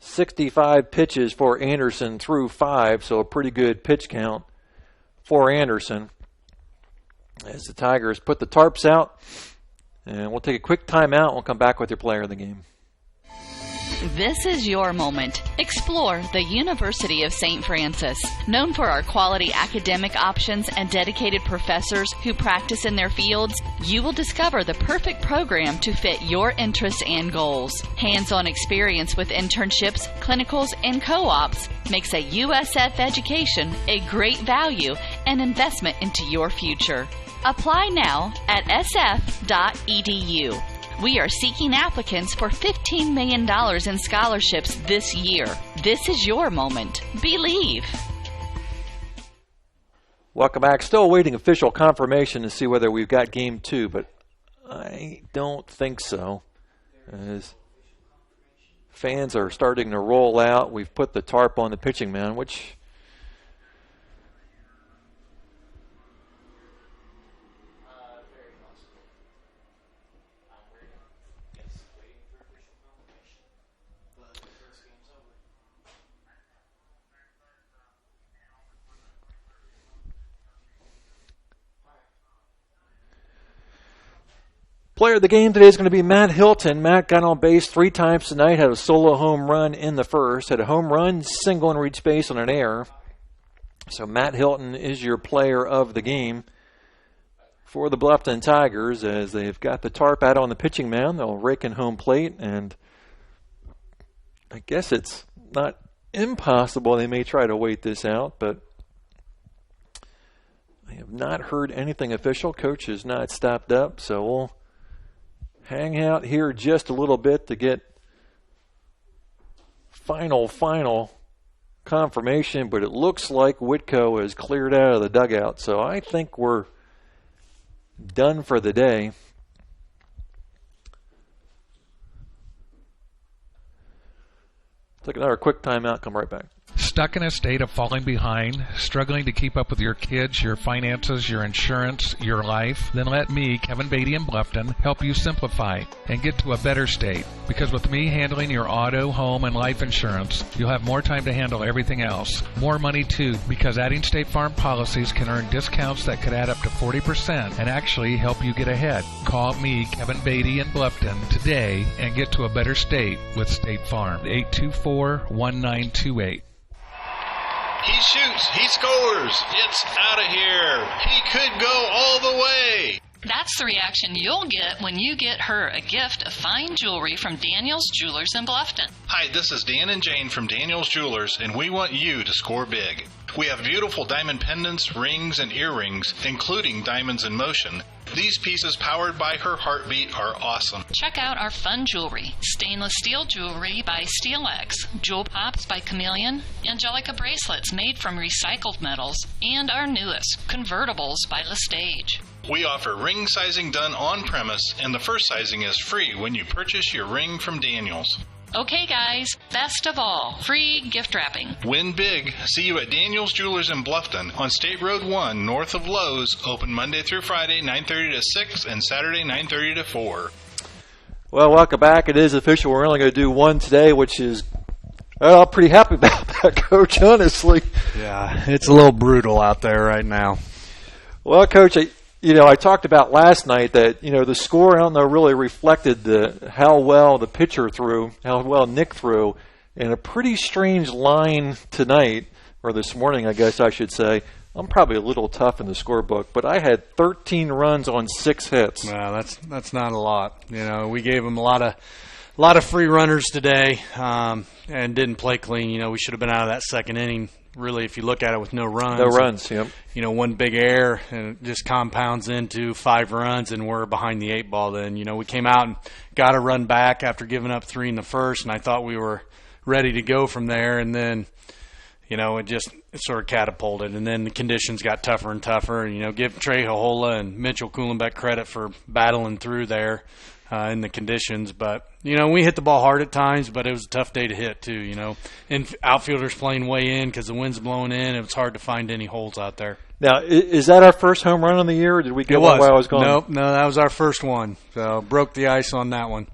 65 pitches for Anderson through 5, so a pretty good pitch count for Anderson. As the Tigers put the tarps out, and we'll take a quick timeout and we'll come back with your player of the game. This is your moment. Explore the University of St. Francis. Known for our quality academic options and dedicated professors who practice in their fields, you will discover the perfect program to fit your interests and goals. Hands-on experience with internships, clinicals, and co-ops makes a USF education a great value and investment into your future. Apply now at sf.edu. We are seeking applicants for $15 million in scholarships this year. This is your moment. Believe. Welcome back. Still awaiting official confirmation to see whether we've got game 2, but I don't think so. As fans are starting to roll out, we've put the tarp on the pitching mound, which player of the game today is going to be Matt Hilton. Matt got on base 3 times tonight, had a solo home run in the first, had a home run, single, and reached base on an error. So Matt Hilton is your player of the game for the Bluffton Tigers, as they've got the tarp out on the pitching mound. They'll rake in home plate, and I guess it's not impossible they may try to wait this out, but I have not heard anything official. Coach has not stopped up, so we'll hang out here just a little bit to get final confirmation, but it looks like Whitko has cleared out of the dugout, so I think we're done for the day. Take another quick timeout, come right back. Stuck in a state of falling behind, struggling to keep up with your kids, your finances, your insurance, your life? Then let me, Kevin Beatty in Bluffton, help you simplify and get to a better state. Because with me handling your auto, home, and life insurance, you'll have more time to handle everything else. More money too, because adding State Farm policies can earn discounts that could add up to 40% and actually help you get ahead. Call me, Kevin Beatty in Bluffton, today and get to a better state with State Farm. 824-1928. He shoots. He scores. It's out of here. He could go all the way. That's the reaction you'll get when you get her a gift of fine jewelry from Daniel's Jewelers in Bluffton. Hi, this is Dan and Jane from Daniel's Jewelers, and we want you to score big. We have beautiful diamond pendants, rings, and earrings, including diamonds in motion. These pieces, powered by her heartbeat, are awesome. Check out our fun jewelry. Stainless steel jewelry by SteelX, Jewel Pops by Chameleon, Angelica bracelets made from recycled metals, and our newest, convertibles by Lestage. We offer ring sizing done on premise, and the first sizing is free when you purchase your ring from Daniel's. Okay, guys, best of all, free gift wrapping. Win big. See you at Daniel's Jewelers in Bluffton on State Road 1, north of Lowe's. Open Monday through Friday, 9:30 to 6, and Saturday, 9:30 to 4. Well, welcome back. It is official. We're only going to do one today, which is, I'm pretty happy about that, Coach, honestly. Yeah, it's a little brutal out there right now. Well, Coach, I talked about last night that, the score, I don't know, really reflected how well the pitcher threw, how well Nick threw, and a pretty strange line tonight, or this morning, I guess I should say. I'm probably a little tough in the scorebook, but I had 13 runs on 6 hits. Well, that's not a lot. We gave them a lot of free runners today, and didn't play clean. We should have been out of that second inning. Really, if you look at it with no runs. No runs, yep. One big error, and it just compounds into 5 runs, and we're behind the 8 ball then. We came out and got a run back after giving up 3 in the first, and I thought we were ready to go from there, and then, it sort of catapulted, and then the conditions got tougher and tougher. Give Trey Hohola and Mitchell Kuhlenbeck credit for battling through there in the conditions, but we hit the ball hard at times, but it was a tough day to hit too. And outfielders playing way in because the wind's blowing in. It was hard to find any holes out there. Now, is that our first home run of the year, or did we get one while I was gone? Nope, no, that was our first one. So broke the ice on that one.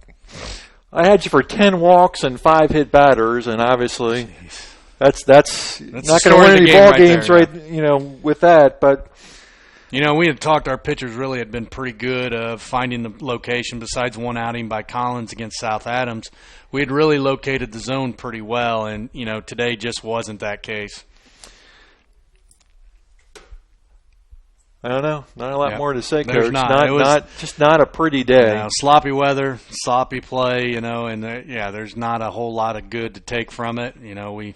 I had you for 10 walks and 5 hit batters, and obviously that's not going to win any ball games, right? With that, but. We had talked, our pitchers really had been pretty good of finding the location besides one outing by Collins against South Adams. We had really located the zone pretty well, and, today just wasn't that case. I don't know. Not a lot more to say, Coach. Just not a pretty day. Sloppy weather, sloppy play, and there's not a whole lot of good to take from it. We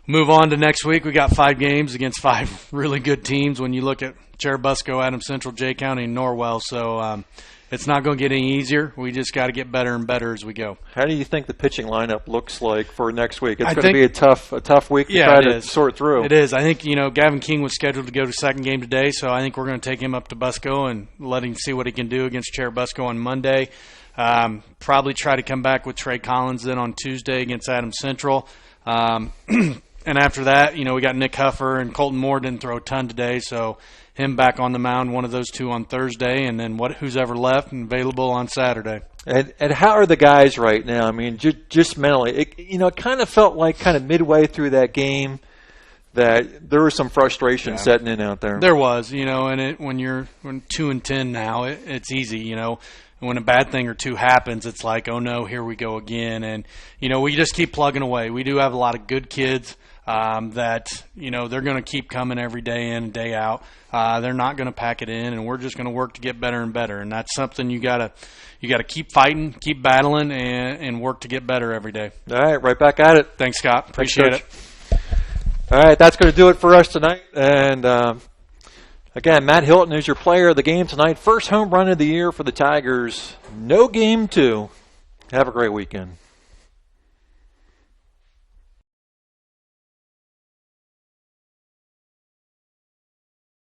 move on to next week. We got 5 games against 5 really good teams when you look at Cherubusco, Adams Central, Jay County, and Norwell. So it's not going to get any easier. We just got to get better and better as we go. How do you think the pitching lineup looks like for next week? It's going to be a tough week to try to sort through. It is. I think, Gavin King was scheduled to go to second game today, so I think we're going to take him up to Busco and let him see what he can do against Cherubusco on Monday. Probably try to come back with Trey Collins then on Tuesday against Adams Central. And after that, we got Nick Huffer and Colton Moore didn't throw a ton today, so him back on the mound, one of those 2 on Thursday, and then who's ever left and available on Saturday. And how are the guys right now? I mean, just mentally, it kind of felt like kind of midway through that game that there was some frustration setting in out there. There was, and when 2-10 now, it's easy, When a bad thing or two happens, it's like, oh no, here we go again. And, we just keep plugging away. We do have a lot of good kids that, they're going to keep coming every day in and day out. They're not going to pack it in, and we're just going to work to get better and better. And that's something you got to keep fighting, keep battling, and work to get better every day. All right, right back at it. Thanks, Scott. Appreciate it. All right, that's going to do it for us tonight. And Again, Matt Hilton is your player of the game tonight. First home run of the year for the Tigers. No game 2. Have a great weekend.